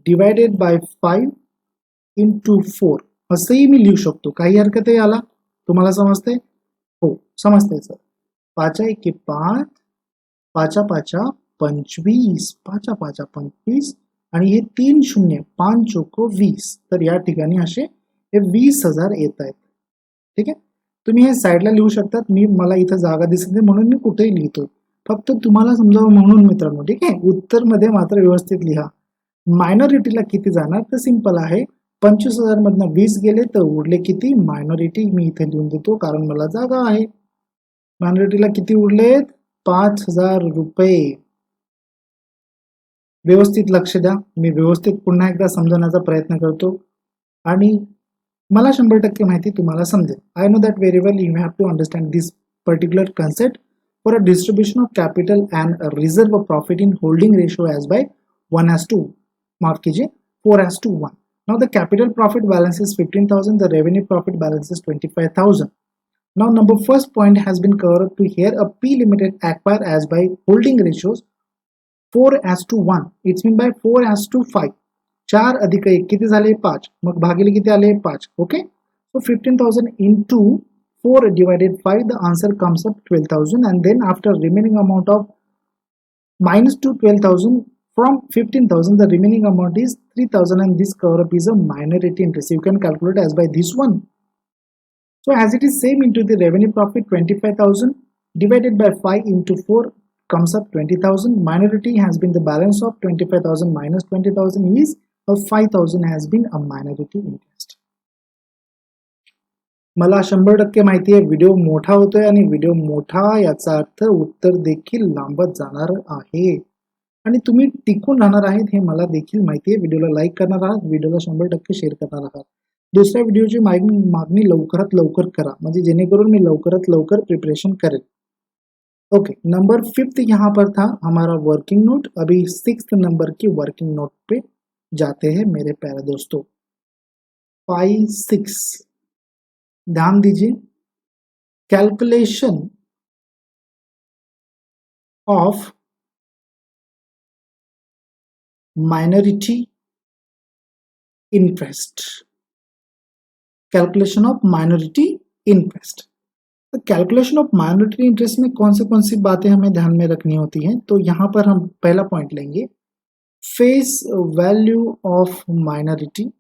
डिवायडेड बाय 5 इंटू 4 असंही मी लिहू शकतो, काही हरकत आहे याला, तुम्हाला समजते, हो समजते सर। 5×1 = 5, 5×5 = 25, 5×5 = 25 आणि हे 3 शून्य, 5×4 = 20, तर या ठिकाणी असे हे 20,000 येत आहेत, ठीक आहे। तुम्ही हे साईडला लिहू शकतात, मला इथं जागा दिसत नाही म्हणून मी कुठेही लिहितो, फक्त तुम्हाला समजावं म्हणून मित्रांनो, ठीक आहे। उत्तर मध्ये मात्र व्यवस्थित लिहा। मायनॉरिटीला किती जाणार, तर सिंपल आहे, 25,000 मधनं 20 गेले तर उरले किती, मायनॉरिटी मी इथे लिहून देतो कारण मला जागा आहे। मायनॉरिटीला किती उरलेत, 5,000 रुपये। व्यवस्थित लक्ष द्या, मी व्यवस्थित पुन्हा एकदा समजवण्याचा प्रयत्न करतो आणि मला 100% माहिती तुम्हाला समजेल। I know that very well you have to understand this particular concept for a distribution of capital and reserve profit in holding ratio as by 1:2, माफ कीजिए 4:1। Now the capital profit balance is 15,000, the revenue profit balance is 25,000. Now number first point has been covered to here, a P limited acquire as by holding ratios 4:1, it's mean by 4:5, 4 अधिक 1 किती झाले 5, मग भागिले किती आले 5, okay. So 15,000 into 4 divided 5, the answer comes up 12,000, and then after remaining amount of minus to 12,000 from 15,000, the remaining amount is 3,000, and this cover up is a minority interest, you can calculate as by this one। So as it is same into the revenue profit 25,000 divided by 5 into 4 comes up 20,000, minority has been the balance of 25,000 minus 20,000 is 5,000 has been a minority interest। मला 100% माहिती आहे video मोठा होतोय आणि video मोठा याचा अर्थ उत्तर देखील लांबत जाणार आहे आणि तुम्ही टिकून राहणार आहेत हे मला देखील माहिती आहे। व्हिडिओला लाईक करणार आहात, व्हिडिओला 100% शेअर करणार आहात, दुसऱ्या व्हिडिओची मागणी लवकरात लवकर करा, म्हणजे जेणेकरून मी लवकरात लवकर प्रिपरेशन करेल। ओके, नंबर 5th यहाँ पर था हमारा वर्किंग नोट, अभी 6th नंबर की वर्किंग नोट पे जाते हैं मेरे प्यारे दोस्तों। 5-6 ध्यान दीजिए, calculation of minority interest, calculation of minority interest. तो कैलकुलेशन ऑफ माइनॉरिटी इंटरेस्ट में कौन सी बातें हमें ध्यान में रखनी होती हैं, तो यहां पर हम पहला पॉइंट लेंगे, face value of minority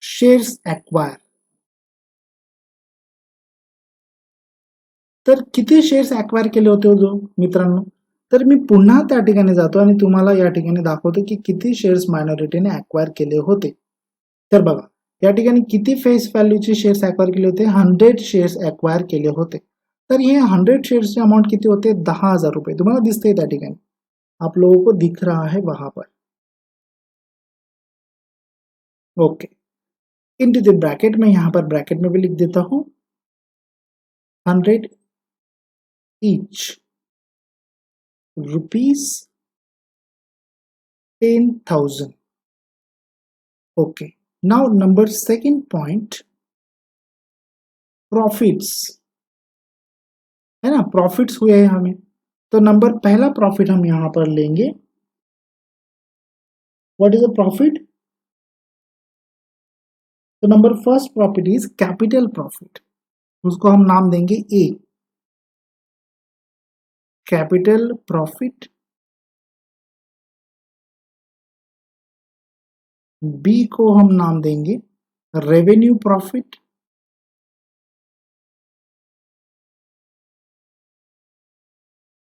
shares acquire. तर किती शेअर्स एक्वायर केले होते हो मित्रांनो, तर मी पुन्हा त्या ठिकाणी जातो आणि तुम्हाला या ठिकाणी दाखवतो की किती शेअर्स मायनॉरिटीने अक्वायर केले होते. तर बघा या ठिकाणी किती फेस व्हॅल्यूचे शेअर्स अक्वायर केले होते, 100 शेअर्स अक्वायर केले होते. तर ये 100 शेयर्स के अमाउंट कितने होते हैं, 10,000 रुपए. तुम्हाला दिसते त्या ठिकाणी, आप लोगों को दिख रहा है वहां पर. ओके, इनटू द ब्रैकेट में यहाँ पर ब्रैकेट में भी लिख देता हूं 100 each rupees 10,000. Okay, now number second point, profits है ना, प्रॉफिट्स हुए हैं हमें. तो नंबर पहला प्रॉफिट हम यहां पर लेंगे. What is a profit? तो number first profit is capital profit. उसको हम नाम देंगे ए, कैपिटल प्रॉफिट. बी को हम नाम देंगे रेवेन्यू प्रॉफिट.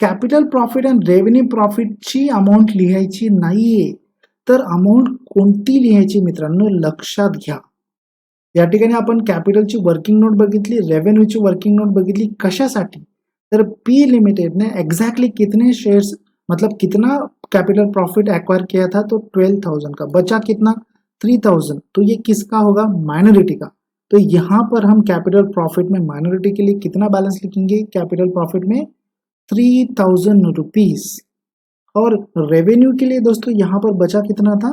कॅपिटल प्रॉफिट आणि रेव्हेन्यू प्रॉफिटची अमाऊंट लिहायची नाहीये, तर अमाऊंट कोणती लिहायची मित्रांनो लक्षात घ्या. या ठिकाणी आपण कॅपिटलची वर्किंग नोट बघितली, रेव्हेन्यूची वर्किंग नोट बघितली. कशासाठी? तर पी लिमिटेड ने एग्जैक्टली कितने शेयर्स मतलब कितना कैपिटल प्रॉफिट एक्वायर किया था, तो 12,000 का. बचा कितना? 3,000. तो ये किसका होगा? माइनॉरिटी का. तो यहां पर हम कैपिटल प्रॉफिट में माइनॉरिटी के लिए कितना बैलेंस लिखेंगे? कैपिटल प्रॉफिट में 3,000 रुपीज. और रेवेन्यू के लिए दोस्तों यहां पर बचा कितना था?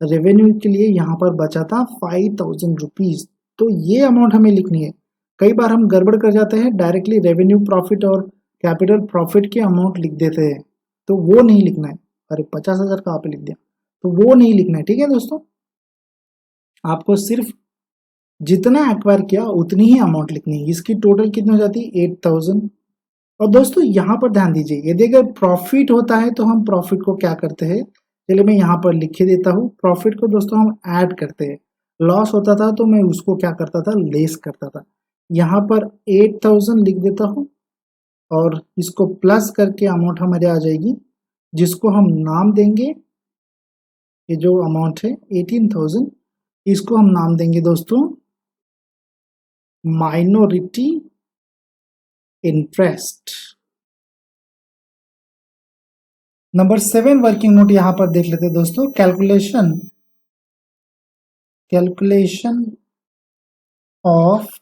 रेवेन्यू के लिए यहां पर बचा था 5,000 रुपीज. तो ये अमाउंट हमें लिखनी है. कई बार हम गड़बड़ कर जाते हैं, डायरेक्टली रेवेन्यू प्रॉफिट और कैपिटल प्रॉफिट के अमाउंट लिख देते हैं, तो वो नहीं लिखना है. अरे 50,000 कहाँ पे लिख दिया, तो वो नहीं लिखना है. ठीक है दोस्तों, आपको सिर्फ जितना एक्वायर किया उतनी ही अमाउंट लिखनी है. इसकी टोटल कितनी हो जाती है? 8,000. और दोस्तों यहां पर ध्यान दीजिए, यदि अगर प्रॉफिट होता है तो हम प्रॉफिट को क्या करते हैं, चलिए मैं यहां पर लिख देता हूं. प्रॉफिट को दोस्तों हम ऐड करते हैं. लॉस होता था तो मैं उसको क्या करता था? लेस करता था. यहां पर 8,000 लिख देता हूं और इसको प्लस करके अमाउंट हमारे आ जाएगी, जिसको हम नाम देंगे, ये जो अमाउंट है 18,000, इसको हम नाम देंगे दोस्तों minority interest. Number 7 working note यहां पर देख लेते हैं दोस्तों. Calculation of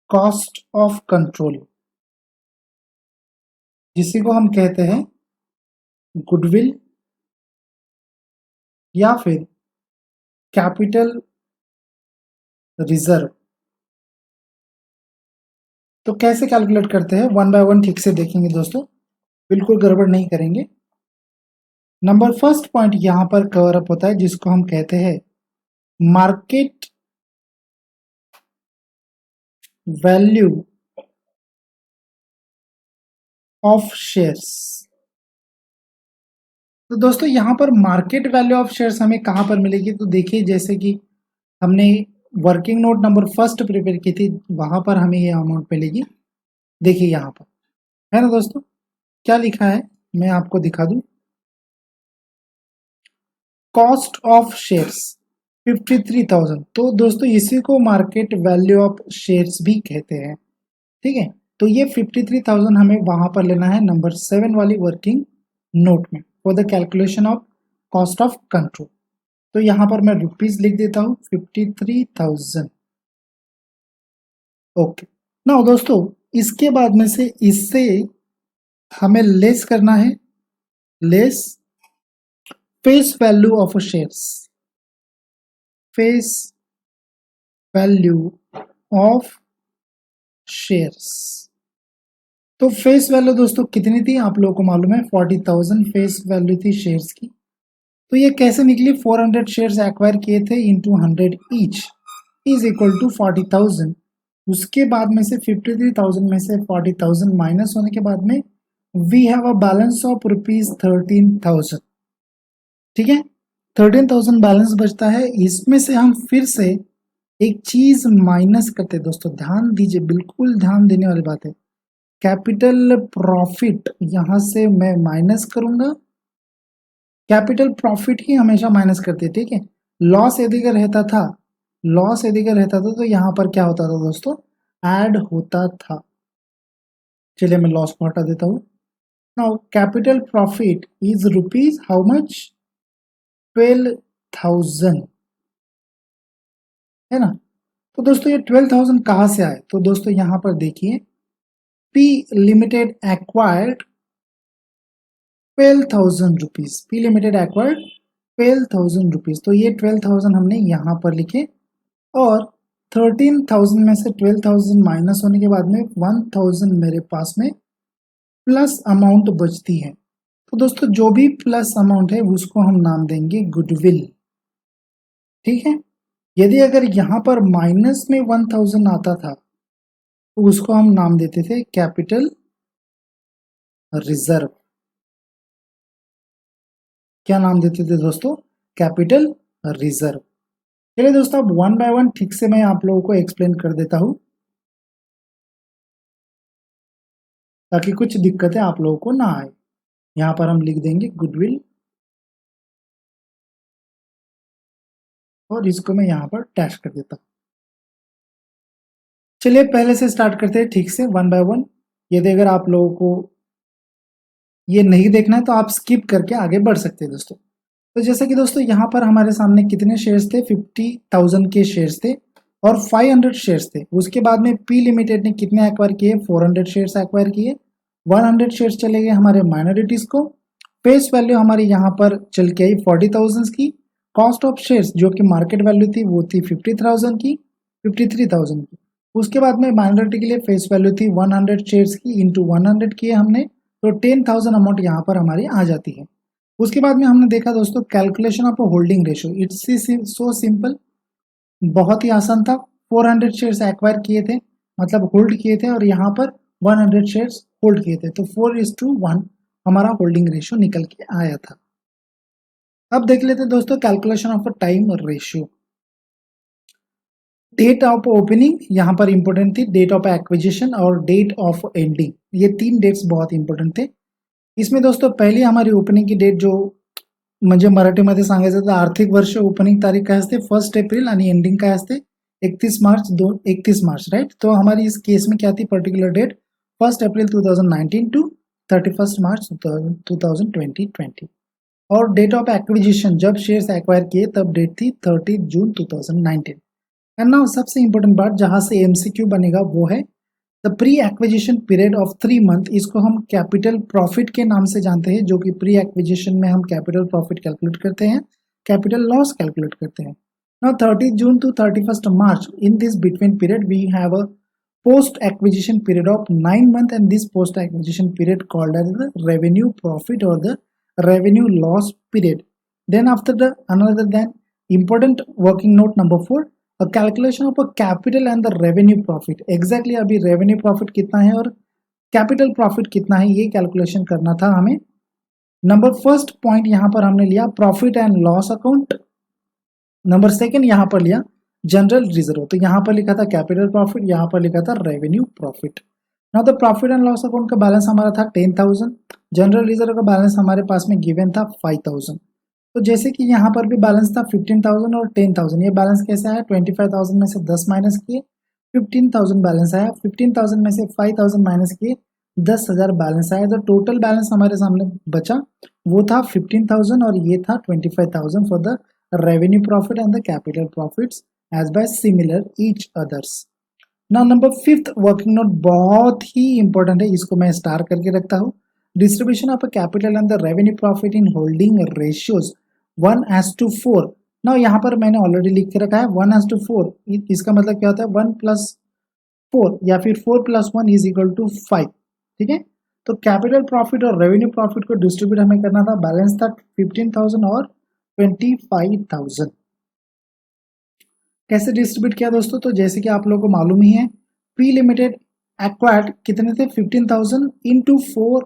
cost of control, जिसी को हम कहते हैं गुडविल या फिर कैपिटल रिजर्व. तो कैसे कैलकुलेट करते हैं, वन बाय वन ठीक से देखेंगे दोस्तों, बिल्कुल गड़बड़ नहीं करेंगे. नंबर फर्स्ट पॉइंट यहां पर कवर अप होता है, जिसको हम कहते हैं मार्केट वैल्यू ऑफ शेयर्स. तो दोस्तों यहां पर मार्केट वैल्यू ऑफ शेयर्स हमें कहां पर मिलेगी, तो देखिए जैसे कि हमने working note number first prepare की थी, वहां पर हमें ये अमाउंट मिलेगी. देखिए यहां पर है ना दोस्तों, क्या लिखा है मैं आपको दिखा दूं. Cost of shares 53,000. तो दोस्तों इसी को मार्केट वैल्यू ऑफ शेयर्स भी कहते हैं. ठीक है, तो ये 53,000 हमें वहां पर लेना है नंबर 7 वाली वर्किंग नोट में for the calculation of cost of control. तो यहां पर मैं रुपीज लिख देता हूं 53,000. ओके, नाउ दोस्तों इसके बाद में से इससे हमें लेस करना है, less face value of shares, face value of shares. तो फेस वैल्यू दोस्तों कितनी थी आप लोगों को मालूम है, 40,000 फेस वैल्यू थी शेयर्स की. तो ये कैसे निकली, 400 शेयर्स एक्वायर किए थे into 100 each is equal to 40,000. उसके बाद में से 53,000 में से 40,000 माइनस होने के बाद में we have a balance of rupees 13,000. ठीक है, 13,000 बैलेंस बचता है. इसमें से हम फिर से एक चीज माइनस करते हैं दोस्तों, ध्यान दीजिए, बिल्कुल ध्यान देने वाली बात है. कैपिटल प्रॉफिट यहां से मैं माइनस करूंगा। कैपिटल प्रॉफिट ही हमेशा माइनस करते हैं, ठीक है। लॉस यदि का रहता था, लॉस यदि का रहता था तो यहाँ पर क्या होता था दोस्तों, ऐड होता था। चलिए मैं लॉस को हटा देता हूँ। Now capital profit is rupees how much, 12,000, है ना। तो दोस्तों ये 12,000 कहाँ से आए, तो दोस्तों यहाँ पर देखिए, P limited acquired 12,000 rupees, P limited acquired 12,000 rupees. तो ये 12,000 हमने यहाँ पर लिखे, और 13,000 में से 12,000 माइनस होने के बाद में 1,000 मेरे पास में प्लस अमाउंट बचती है। तो दोस्तों जो भी प्लस अमाउंट है उसको हम नाम देंगे गुडविल, ठीक है। यदि अगर यहाँ पर माइनस में 1,000 आता था तो उसको हम नाम देते थे कैपिटल रिजर्व। क्या नाम देते थे दोस्तों, कैपिटल रिजर्व। चलिए दोस्तों अब वन बाय वन ठीक से मैं आप लोगों को एक्सप्लेन कर देता हूं, ताकि कुछ दिक्कतें आप लोगों को ना आए। यहां पर हम लिख देंगे गुडविल, और इसको मैं यहां पर डैश कर देता हूं। चलिए पहले से स्टार्ट करते हैं ठीक से वन बाय वन। यदि अगर आप लोगों को ये नहीं देखना है तो आप स्किप करके आगे बढ़ सकते हैं दोस्तों। तो जैसे कि दोस्तों यहाँ पर हमारे सामने कितने शेयर्स थे, 50,000 के शेयर्स थे और 500 शेयर्स थे। उसके बाद में पी लिमिटेड ने कितने एक्वायर किए, 400 शेयर्स एक्वायर किए। 100 शेयर्स चले गए हमारे माइनॉरिटीज को। फेस वैल्यू हमारी यहाँ पर चल के आई 40,000 की। कॉस्ट ऑफ शेयर्स जो कि मार्केट वैल्यू थी वो थी 50,000 की, 53,000 की। उसके बाद में माइनॉरिटी के लिए फेस वैल्यू थी 100 शेयर्स की, इंटू 100 किए हमने, तो 10,000 अमाउंट यहाँ पर हमारी आ जाती है। उसके बाद में हमने देखा दोस्तों calculation of holding ratio, it's so simple, बहुत ही आसान था। 400 शेयर्स एक्वायर किए थे, मतलब होल्ड किए थे, और यहाँ पर 100 शेयर्स होल्ड किए थे, तो 4:1 हमारा होल्डिंग रेशियो निकल के आया था। अब देख लेते दोस्तों calculation of time ratio. Date of opening यहाँ पर इंपॉर्टेंट थी, डेट ऑफ एक्विजिशन और डेट ऑफ एंडिंग, ये 3 डेट्स बहुत इंपॉर्टेंट थे। इसमें दोस्तों पहली हमारी ओपनिंग की डेट जो म्हणजे मराठीमध्ये सांगायचं तर आर्थिक वर्ष ओपनिंग तारीख काय असते 1 एप्रिल आणि एंडिंग काय असते 31 मार्च, राइट। तो हमारी इस केस में क्या थी particular date 1 April 2019 to 31 March 2020। और डेट ऑफ एक्विजिशन जब शेयर्स एक्वायर किए तब डेट थी 30 जून 2019। एंड नाउ सबसे इंपॉर्टेंट बात जहां से एमसीक्यू बनेगा वो है the pre acquisition period of 3 month. इसको हम कैपिटल प्रॉफिट के नाम से जानते हैं, जो कि प्री एक्विजिशन में हम कैपिटल प्रॉफिट कैलकुलेट करते हैं, कैपिटल लॉस कैलकुलेट करते हैं। Now 30 June to 31 March, in this between period we have a post acquisition period of 9 months, and this post acquisition period called as the revenue profit or the revenue loss period. Then after the another then important working note number 4, a calculation of a capital and the revenue profit। exactly अभी revenue profit कितना है और capital profit कितना है ये calculation करना था हमें। नंबर फर्स्ट पॉइंट यहाँ पर हमने लिया profit and loss account. Number second यहाँ पर लिया जनरल रिजर्व, तो यहाँ पर लिखा था कैपिटल प्रॉफिट, यहाँ पर लिखा था revenue profit. Now the profit and loss account का बैलेंस हमारा था 10,000, जनरल रिजर्व का बैलेंस हमारे पास में गिवन था 5,000। तो जैसे कि यहाँ पर भी बैलेंस था 15,000 और 10,000, ये बैलेंस कैसे आया 25,000 में से 10 माइनस किए 15,000 बैलेंस आया, 15,000 में से 5,000 माइनस किए 10,000 बैलेंस आया। तो टोटल बैलेंस हमारे सामने बचा वो था 15,000 और ये था 25,000 for the revenue profit and the capital profits as by similar each others। now number 5th working note बहुत ही इंपॉर्टेंट है, इसको मैं स्टार करके रखता हूँ। Distribution of capital and the revenue profit in holding ratios 1:4। Now यहाँ पर मैंने ऑलरेडी लिख के रखा है 1:4, इसका मतलब क्या होता है 1+4 या फिर 4+1 इज इक्वल टू 5, ठीक है। तो कैपिटल प्रॉफिट और रेवेन्यू प्रॉफिट को डिस्ट्रीब्यूट हमें करना था, बैलेंस था 15,000 और 25,000। कैसे डिस्ट्रीब्यूट किया दोस्तों, तो जैसे कि आप लोगों को मालूम ही है पी लिमिटेड एक्वायर्ड कितने थे 15,000 इंटू 4,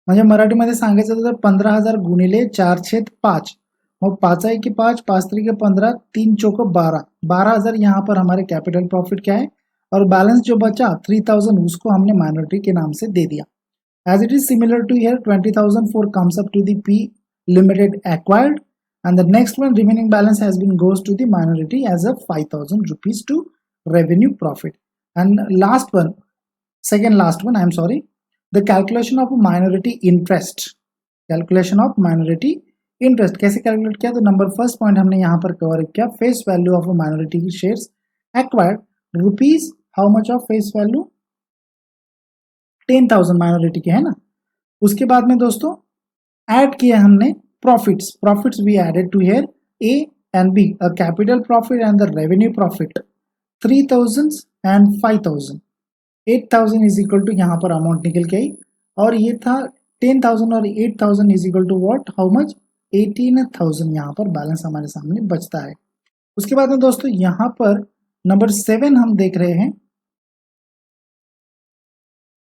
म्हणजे मराठीमध्ये सांगायचं तर 15,000 गुणिले 4/5, मग 5 5 5 3 15 3 चौक 12, 12,000 यहाँ पर हमारे कैपिटल प्रॉफिट क्या है और बैलेंस जो बचा 3000 उसको हमने माइनॉरिटी के नाम से दे दिया। As it is similar to here, 20,004 comes up to the P Limited acquired, and the next one remaining balance has been goes to the minority as a 5,000 rupees to revenue profit. And last one, second last one, I am sorry, the calculation of minority interest. Calculation of minority interest कैसे calculate किया? तो number first point हमने यहाँ पर cover किया, face value of minority shares acquired rupees, how much of face value 10,000 minority के, है ना। उसके बाद में दोस्तों ऐड किया हमने profits we added to here A and B, a capital profit and the revenue profit 3,000 and 5,000, 8,000 is equal to यहाँ पर अमाउंट निकल के आई, और ये था 10,000 और 8,000 is equal to what, how much, 18,000 यहाँ पर बैलेंस हमारे सामने बचता है। उसके बाद में दोस्तों यहाँ पर नंबर 7 हम देख रहे हैं।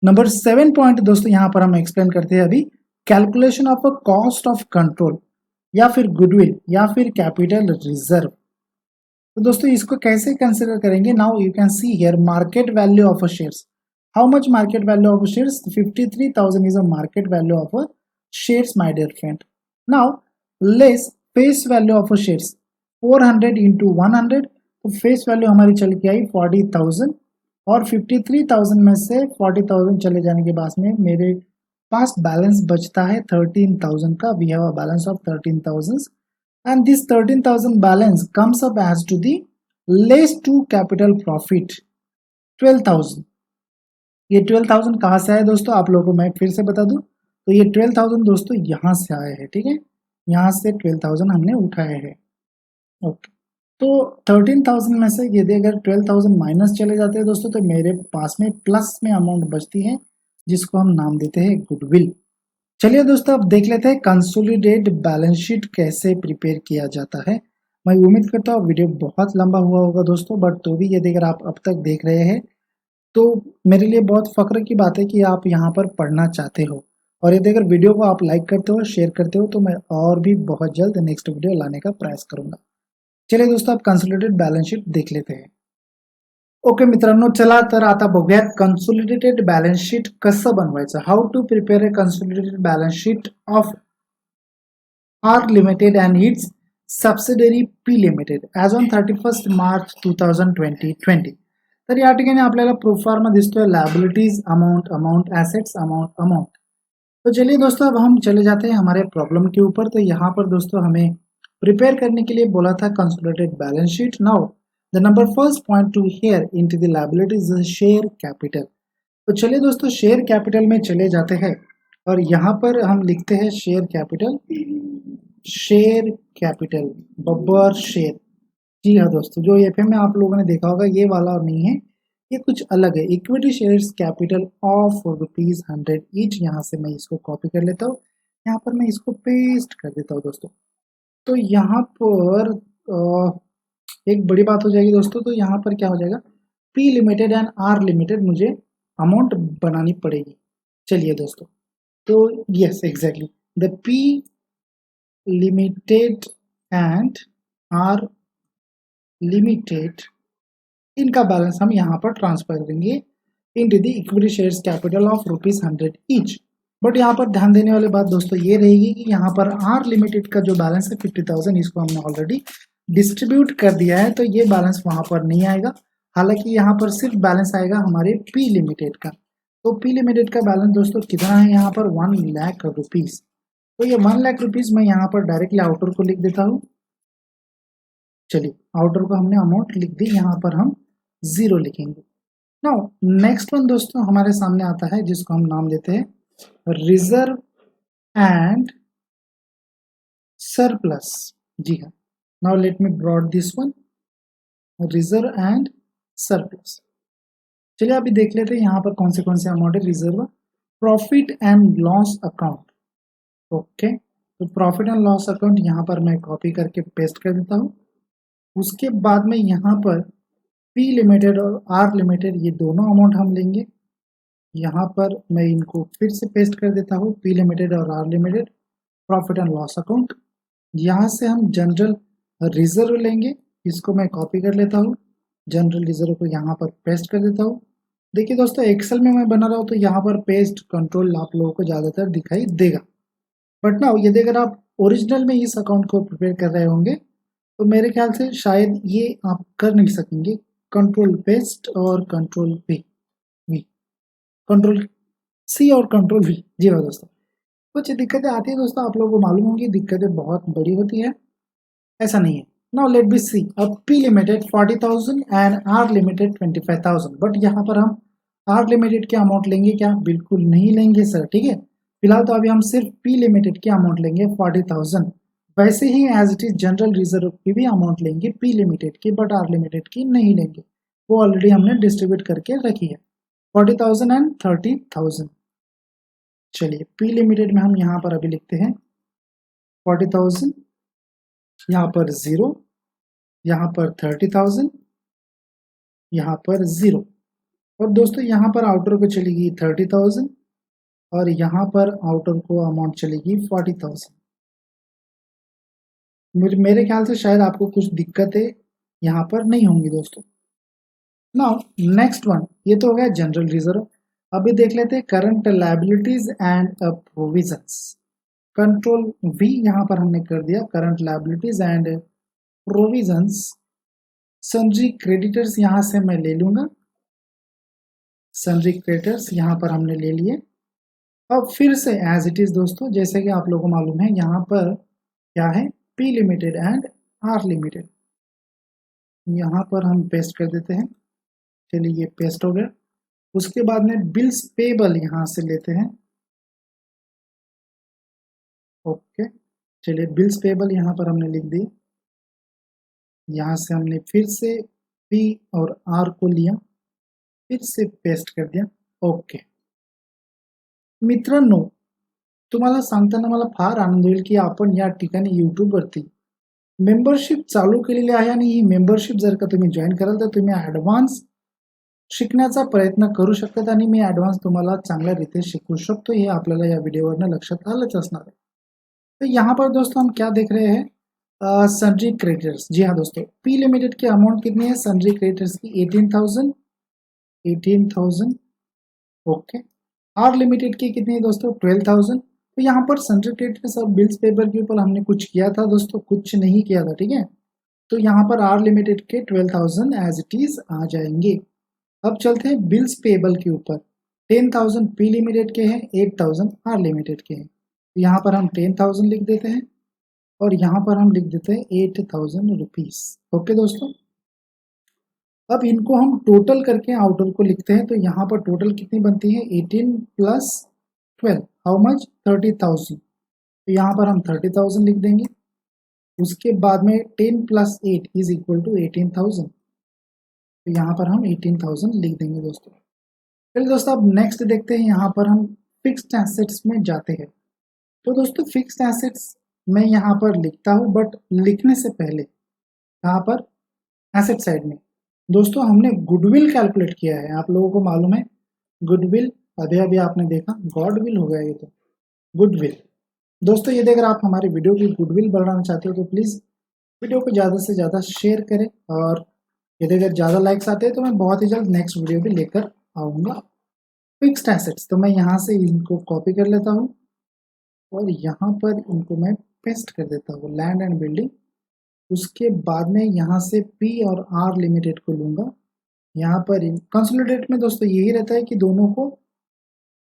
नंबर 7 पॉइंट दोस्तों यहाँ पर हम एक्सप्लेन करते हैं अभी, calculation of a cost of control या फिर गुडविल या फिर कैपिटल रिजर्व। तो दोस्तों इसको कैसे कंसिडर करेंगे? Now you can see here market value of a shares, how much market value of shares, 53,000 is a market value of a shares my dear friend. Now less face value of a shares 400 into 100, तो face value हमारी चल के आई 40,000, और 53,000 में से 40,000 चले जाने के बाद में मेरे पास बैलेंस बचता है 13,000 का। We have a balance of 13,000 and this 13,000 balance comes up as to the less to capital profit 12,000। ये 12,000 कहाँ से आए दोस्तों, आप लोगों को मैं फिर से बता दूं, तो ये 12,000 दोस्तों यहाँ से आए हैं, ठीक है, यहाँ से 12,000 हमने उठाए हैं। ओके, तो 13,000 में से यदि अगर 12,000 माइनस चले जाते हैं दोस्तों, तो मेरे पास में प्लस में अमाउंट बचती है जिसको हम नाम देते हैं गुडविल। चलिए दोस्तों अब देख लेते हैं कंसोलिडेटेड बैलेंस शीट कैसे प्रिपेयर किया जाता है। मैं उम्मीद करता हूँ वीडियो बहुत लंबा हुआ होगा दोस्तों, बट तो भी यदि अगर आप अब तक देख रहे हैं तो मेरे लिए बहुत फख्र की बात है कि आप यहाँ पर पढ़ना चाहते हो, और यदि अगर वीडियो को आप लाइक करते हो, शेयर करते हो, तो मैं और भी बहुत जल्द नेक्स्ट वीडियो लाने का प्रयास करूंगा। चलिए दोस्तों आप कन्सोलिडेटेड बैलेंस शीट देख लेते हैं। ओके मित्रांनो, चला तर आता बघूयात कन्सोलिडेटेड बैलेंस शीट कसं बनवायचं, how to prepare a consolidated balance sheet of R limited and its subsidiary P limited as on 31 March 2020। तर या ठिकाणी आपल्याला प्रोफार्मा दिसतोय लायबिलिटीज अमाउंट एसेट्स अमाउंट। तो चलिए दोस्तों अब हम चले जाते हैं हमारे प्रॉब्लम के ऊपर। तो यहाँ पर दोस्तों हमें प्रिपेयर करने के लिए बोला था consolidated balance sheet. Now the number first point to here into the liabilities share capital. तो चलिए दोस्तों शेयर कैपिटल में चले जाते हैं, और यहाँ पर हम लिखते हैं शेयर कैपिटल बब्बर शेयर। जी हाँ दोस्तों, जो एफएम में आप लोगों ने देखा होगा ये वाला नहीं है, ये कुछ अलग है। Equity shares capital of ₹100 each. यहाँ से मैं इसको कॉपी कर लेता हूँ, यहाँ पर मैं इसको पेस्ट कर देता हूँ दोस्तों। तो यहाँ पर एक बड़ी बात हो जाएगी दोस्तों, तो यहाँ पर क्या हो जाएगा, P limited and R limited मुझे अमाउंट बनानी पड़ेगी। चलिए दोस्तों, तो yes exactly the P limited and R limited, इनका बैलेंस हम यहाँ पर ट्रांसफर करेंगे into the equity shares capital of ₹100 each. But यहाँ पर ध्यान देने वाली बात दोस्तों ये रहेगी कि यहाँ पर आर लिमिटेड का जो बैलेंस है 50,000, इसको हमने ऑलरेडी डिस्ट्रीब्यूट कर दिया है, तो ये बैलेंस वहाँ पर नहीं आएगा। हालांकि यहाँ पर सिर्फ बैलेंस आएगा हमारे पी लिमिटेड का। तो पी लिमिटेड का बैलेंस दोस्तों कितना है, यहाँ पर 1 लाख रुपीज। तो ये 1 लाख रुपीज मैं यहाँ पर डायरेक्टली आउटर को लिख देता हूँ। चलिए आउटर को हमने अमाउंट लिख दी, यहाँ पर हम 0 लिखेंगे। नाउ नेक्स्ट वन दोस्तों हमारे सामने आता है जिसको हम नाम देते हैं रिजर्व एंड सरप्लस। जी हाँ, now let me broad this one, reserve and surplus. चलिए अभी देख लेते हैं यहाँ पर कौन से अमाउंट है। Reserve, profit and loss account. Okay, तो प्रॉफिट एंड लॉस अकाउंट यहाँ पर मैं कॉपी करके पेस्ट कर देता हूँ। उसके बाद में यहाँ पर पी लिमिटेड और आर लिमिटेड ये दोनों अमाउंट हम लेंगे। यहाँ पर मैं इनको फिर से पेस्ट कर देता हूँ, पी लिमिटेड और R limited profit and loss account. यहाँ से हम जनरल रिजर्व लेंगे, इसको मैं कॉपी कर लेता हूँ। जनरल रिजर्व को यहाँ पर पेस्ट कर देता हूँ। देखिए दोस्तों, एक्सेल में मैं बना रहा हूँ तो यहाँ पर पेस्ट कंट्रोल आप लोगों को ज़्यादातर दिखाई देगा, बट ना यदि अगर आप ओरिजिनल में इस अकाउंट को प्रिपेयर कर रहे होंगे तो मेरे ख्याल से शायद ये आप कर नहीं सकेंगे। कंट्रोल पेस्ट और कंट्रोल वी, कंट्रोल सी और कंट्रोल वी। जी हाँ दोस्तों, कुछ दिक्कतें आती है दोस्तों, आप लोगों को मालूम होंगी, दिक्कतें बहुत बड़ी होती है, ऐसा नहीं है। नाउ लेट बी सी, अब P limited 40,000 and R limited 25,000, but यहाँ पर हम आर लिमिटेड के अमाउंट लेंगे क्या? बिल्कुल नहीं लेंगे सर, ठीक है। फिलहाल तो अभी हम सिर्फ पी लिमिटेड के अमाउंट लेंगे 40,000। वैसे ही as it is general reserve की भी अमाउंट लेंगे पी लिमिटेड की, बट आर लिमिटेड की नहीं लेंगे, वो ऑलरेडी हमने डिस्ट्रीब्यूट करके रखी है। 40,000 एंड 30,000। चलिए पी लिमिटेड में हम यहाँ पर अभी लिखते हैं 40,000, यहाँ पर 0, यहाँ पर 30,000, यहाँ पर 0, और दोस्तों यहाँ पर आउटर को चलेगी 30,000 और यहाँ पर आउटर को अमाउंट चलेगी 40,000। मेरे ख्याल से शायद आपको कुछ दिक्कतें यहाँ पर नहीं होंगी दोस्तों। नाउ नेक्स्ट वन, ये तो हो गया जनरल रिजर्व। अभी देख लेते हैं current liabilities and provisions. Control we यहाँ पर हमने कर दिया, current liabilities and provisions. Sundry creditors यहाँ से मैं ले लूंगा, सन्ड्री क्रेडिटर्स यहाँ पर हमने ले लिए। अब फिर से एज इट इज दोस्तों, जैसे कि आप लोगों को मालूम है यहाँ पर क्या है, P limited and R limited, यहाँ पर हम पेस्ट कर देते हैं। चलिए ये पेस्ट हो गया। उसके बाद में बिल्स पेबल यहाँ से लेते हैं, ओके। चलिए बिल्स पेबल यहाँ पर हमने लिख दी, यहाँ से हमने फिर से पी और आर को लिया, फिर से पेस्ट कर दिया, ओके। मित्रांनो, तुम्हाला सांगताना मला फार आनंद होईल की आपण या ठिकाणी यूट्यूबवरती मेंबरशिप चालू केलेली आहे आणि ही मेंबरशिप जर का तुम्ही जॉईन कराल तर तुम्ही ॲडव्हान्स शिकण्याचा प्रयत्न करू शकतात आणि मी ॲडव्हान्स तुम्हाला चांगल्या रीते शिकवू शकतो, हे आपल्याला या वीडियोवरनं लक्षात आलंच असणार है। तो यहाँ पर दोस्तों हम क्या देख रहे हैं, सन्ड्री क्रेडिटर्स। जी हाँ दोस्तों, पी लिमिटेड की अमाउंट कितनी है सन्ड्री क्रेडिटर्स की? 18,000, ओके। आर लिमिटेड की कितनी है दोस्तों? 12,000। तो यहाँ पर सन्ड्री क्रेडिटर्स और बिल्स पेपर के ऊपर हमने कुछ किया था दोस्तों? कुछ नहीं किया था, ठीक है। तो यहाँ पर आर लिमिटेड के 12,000 एज इट इज आ जाएंगे। अब चलते हैं बिल्स पेबल के ऊपर। 10,000 पी लिमिटेड के हैं, 8,000 आर लिमिटेड के हैं। यहाँ पर हम 10,000 लिख देते हैं और यहाँ पर हम लिख देते हैं 8,000 रुपीज, ओके दोस्तों। अब इनको हम टोटल करके आउटर को लिखते हैं, तो यहाँ पर टोटल कितनी बनती है? 18 प्लस 12, हाउ मच? 30,000। तो यहाँ पर हम 30,000 लिख देंगे। उसके बाद में 10 प्लस 8 इज इक्वल टू 18,000, तो यहाँ पर हम 18,000 लिख देंगे दोस्तों। चलिए दोस्तों, अब नेक्स्ट देखते हैं, यहाँ पर हम फिक्स्ड एसेट्स में जाते हैं। तो दोस्तों फिक्स्ड एसेट्स मैं यहाँ पर लिखता हूँ, बट लिखने से पहले यहाँ पर एसेट साइड में दोस्तों हमने गुडविल कैलकुलेट किया है। आप लोगों को मालूम है गुडविल, अभी अभी आपने देखा गॉडविल हो गया ये तो, गुडविल। दोस्तों यदि अगर आप हमारे वीडियो की गुडविल बढ़ाना चाहते हो तो प्लीज़ वीडियो को ज़्यादा से ज़्यादा शेयर करें, और यदि अगर ज़्यादा लाइक्स आते हैं तो मैं बहुत ही जल्द नेक्स्ट वीडियो भी लेकर आऊँगा। फिक्स्ड एसेट्स, तो मैं यहाँ से इनको कॉपी कर लेता हूँ और यहाँ पर इनको मैं पेस्ट कर देता हूँ, लैंड एंड बिल्डिंग। उसके बाद में यहाँ से पी और आर लिमिटेड को लूँगा। यहाँ पर कंसोलिडेट में दोस्तों यही रहता है कि दोनों को,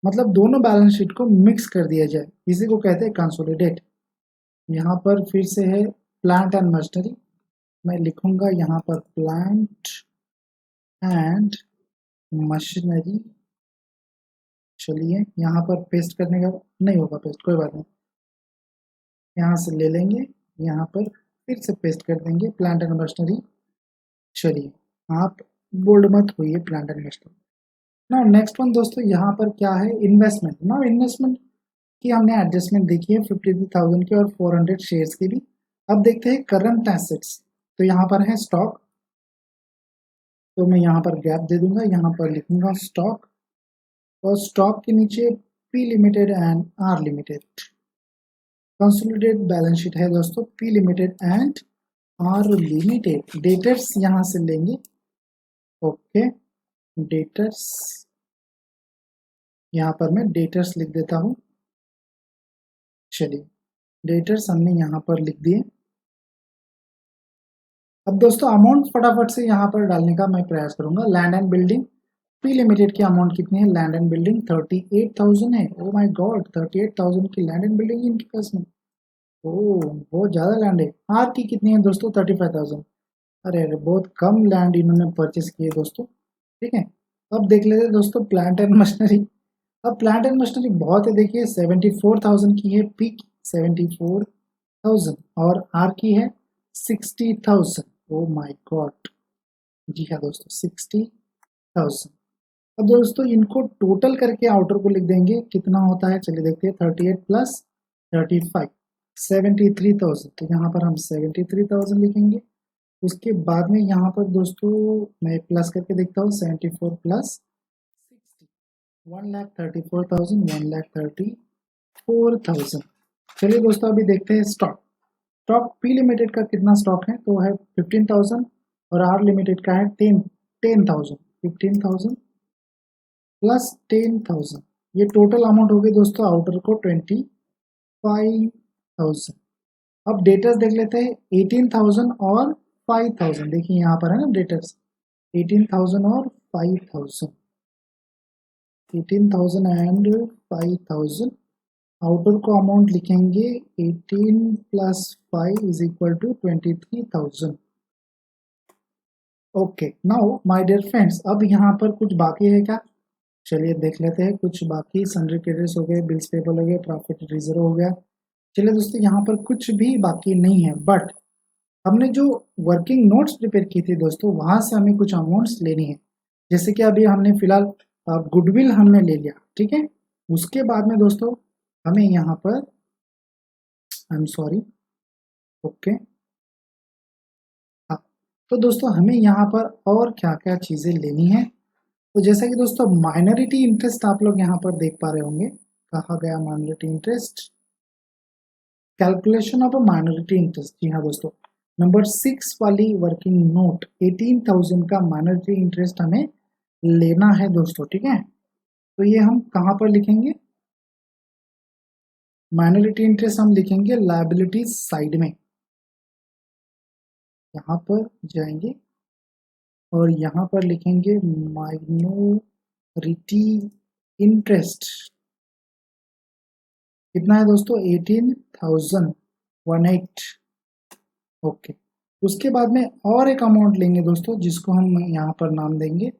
मतलब दोनों बैलेंस शीट को मिक्स कर दिया जाए, इसी को कहते हैं कंसोलिडेट। यहाँ पर फिर से है प्लांट एंड मशीनरी, मैं लिखूंगा यहाँ पर प्लांट एंड मशीनरी। चलिए यहाँ पर पेस्ट करने का नहीं होगा पेस्ट, कोई बात नहीं, यहाँ से ले लेंगे, यहाँ पर फिर से पेस्ट कर देंगे प्लांट एंड मशीनरी। चलिए आप बोल्ड मत होइए, प्लांट एंड मशीनरी। ना नेक्स्ट वन दोस्तों, यहाँ पर क्या है? इन्वेस्टमेंट। ना इन्वेस्टमेंट की हमने एडजस्टमेंट देखी है 53,000 की और 400 शेयर्स की भी। अब देखते हैं करंट एसेट्स। तो यहाँ पर है स्टॉक, तो मैं यहाँ पर गैप दे दूंगा, यहाँ पर लिखूंगा स्टॉक, और स्टॉक के नीचे P limited and R limited. Consolidated balance sheet है दोस्तों P limited and R limited. Debtors यहाँ से लेंगे, ओके, डेटर्स, यहाँ पर मैं डेटर्स लिख देता हूँ। चलिए, डेटर्स हमने यहाँ पर लिख दिए। अब दोस्तों अमाउंट फटाफट से यहाँ पर डालने का मैं प्रयास करूंगा। Land and building P limited की अमाउंट कितनी है? लैंड एंड बिल्डिंग 38,000 है। ओ माय गॉड, 38,000 की लैंड एंड बिल्डिंग इनके पास में। ओ, बहुत ज़्यादा लैंड है। आर की कितनी है दोस्तों? 35,000। अरे अरे, बहुत कम लैंड इन्होंने परचेस किए दोस्तों। ठीक है, अब देख लेते हैं दोस्तों प्लांट एंड मशीनरी। अब प्लांट एंड मशीनरी बहुत है, देखिए 74,000 की है पीक, 74,000, और आर की है 60,000। ओ माय गॉड, जी हाँ दोस्तों, 60,000। अब दोस्तों इनको टोटल करके आउटर को लिख देंगे, कितना होता है चलिए देखते हैं। 38 प्लस 35, 73,000। तो यहाँ पर हम 73,000 लिखेंगे। उसके बाद में यहाँ पर दोस्तों मैं प्लस करके देखता हूँ, 74 प्लस 60, 1,34,000, 1,34,000। चलिए दोस्तों अभी देखते हैं स्टॉक। स्टॉक पी लिमिटेड का कितना स्टॉक है? तो है 15,000, और आर लिमिटेड का है 10,000। 15,000 प्लस 10,000, ये टोटल अमाउंट होगी दोस्तों आउटर को 25,000। अब डेटर्स देख लेते हैं, 18,000 और 5,000। देखिए यहाँ पर है ना डेटर्स, 18,000 और 5,000, 18,000 एंड 5,000। आउटर को अमाउंट लिखेंगे 18 plus 5 is equal to 23,000। Okay, now my dear friends, अब यहाँ पर कुछ बाकी है क्या? चलिए देख लेते हैं। कुछ बाकी सन्ड्री क्रेडिट्स हो गए, बिल्स पेबल हो गए, प्रॉफिट रिजर्व हो गया। चलिए दोस्तों यहाँ पर कुछ भी बाकी नहीं है, बट हमने जो वर्किंग नोट्स प्रिपेयर की थी दोस्तों, वहां से हमें कुछ अमाउंट्स लेनी है। जैसे कि अभी हमने फिलहाल गुडविल हमने ले लिया, ठीक है। उसके बाद में दोस्तों हमें यहाँ पर, आई एम सॉरी, ओके, हाँ, तो दोस्तों हमें यहाँ पर और क्या क्या चीज़ें लेनी है। तो जैसा कि दोस्तों माइनॉरिटी इंटरेस्ट आप लोग यहाँ पर देख पा रहे होंगे, कहा गया minority interest, calculation of a minority interest. जी हाँ दोस्तों, नंबर 6 वाली वर्किंग नोट 18,000 का माइनॉरिटी इंटरेस्ट हमें लेना है दोस्तों, ठीक है। तो ये हम कहाँ पर लिखेंगे? माइनॉरिटी इंटरेस्ट हम लिखेंगे लायबिलिटीज साइड में, यहाँ पर जाएंगे और यहाँ पर लिखेंगे माइनॉरिटी इंटरेस्ट। कितना है दोस्तों? 18,018। ओके, उसके बाद में और एक अमाउंट लेंगे दोस्तों, जिसको हम यहाँ पर नाम देंगे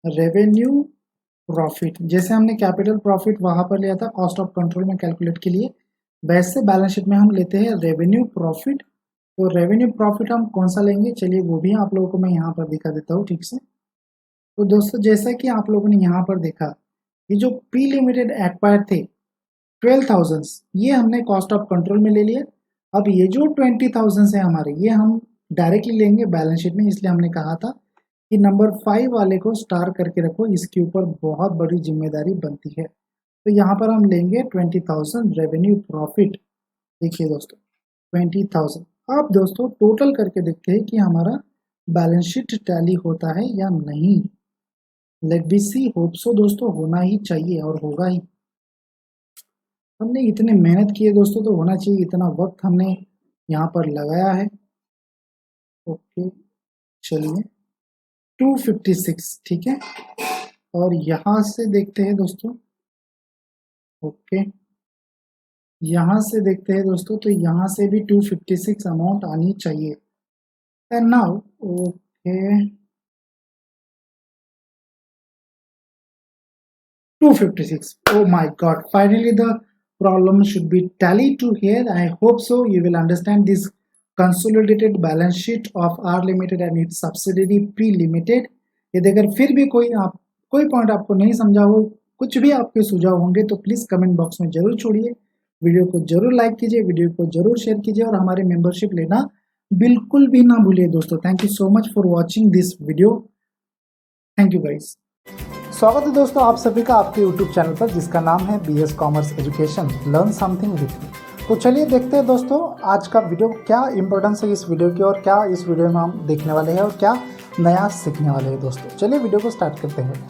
रेवेन्यू प्रॉफिट। जैसे हमने कैपिटल प्रॉफिट वहां पर लिया था कॉस्ट ऑफ कंट्रोल में कैलकुलेट के लिए, वैसे बैलेंस शीट में हम लेते हैं रेवेन्यू प्रॉफिट। तो रेवेन्यू प्रॉफिट हम कौन सा लेंगे, चलिए वो भी आप लोगों को मैं यहाँ पर दिखा देता हूँ ठीक से। तो दोस्तों जैसा कि आप लोगों ने यहाँ पर देखा, ये जो पी लिमिटेड एक्वायर थे 12,000, ये हमने कॉस्ट ऑफ कंट्रोल में ले लिया। अब ये जो 20,000 है हमारे, ये हम डायरेक्टली लेंगे बैलेंस शीट में, इसलिए हमने कहा था कि नंबर 5 वाले को स्टार करके रखो, इसके ऊपर बहुत बड़ी जिम्मेदारी बनती है। तो यहाँ पर हम लेंगे 20,000 रेवेन्यू प्रॉफिट। देखिए दोस्तों 20,000। अब दोस्तों टोटल करके देखते हैं कि हमारा बैलेंस शीट टैली होता है या नहीं। Let be see, hope so दोस्तों, होना ही चाहिए और होगा ही। हमने इतने मेहनत की है दोस्तों, तो होना चाहिए। इतना वक्त हमने यहाँ पर लगाया है। ओके, चलिए 256, ठीक है। और यहाँ से देखते हैं दोस्तों, ओके, यहाँ से देखते हैं दोस्तों, तो यहाँ से भी 256 अमाउंट आनी चाहिए। And now okay 256, oh my god, finally the problem should be tallied to here. I hope so you will understand this consolidated balance sheet of R Limited and its subsidiary P Limited. यदि अगर फिर भी कोई point आपको नहीं समझा हो, कुछ भी आपके सुझाव होंगे तो प्लीज कमेंट बॉक्स में जरूर छोड़िए। वीडियो को जरूर लाइक कीजिए, वीडियो को जरूर शेयर कीजिए, और हमारे मेंबरशिप लेना बिल्कुल भी ना भूलिए दोस्तों। Thank you so much for watching this video. Thank you guys. स्वागत है दोस्तों आप सभी का आपके YouTube चैनल पर, जिसका नाम है BS commerce education, learn something with मी। तो चलिए देखते हैं दोस्तों आज का वीडियो, क्या इंपॉर्टेंस है इस वीडियो की, और क्या इस वीडियो में हम देखने वाले हैं, और क्या नया सीखने वाले हैं दोस्तों। चलिए वीडियो को स्टार्ट करते हैं।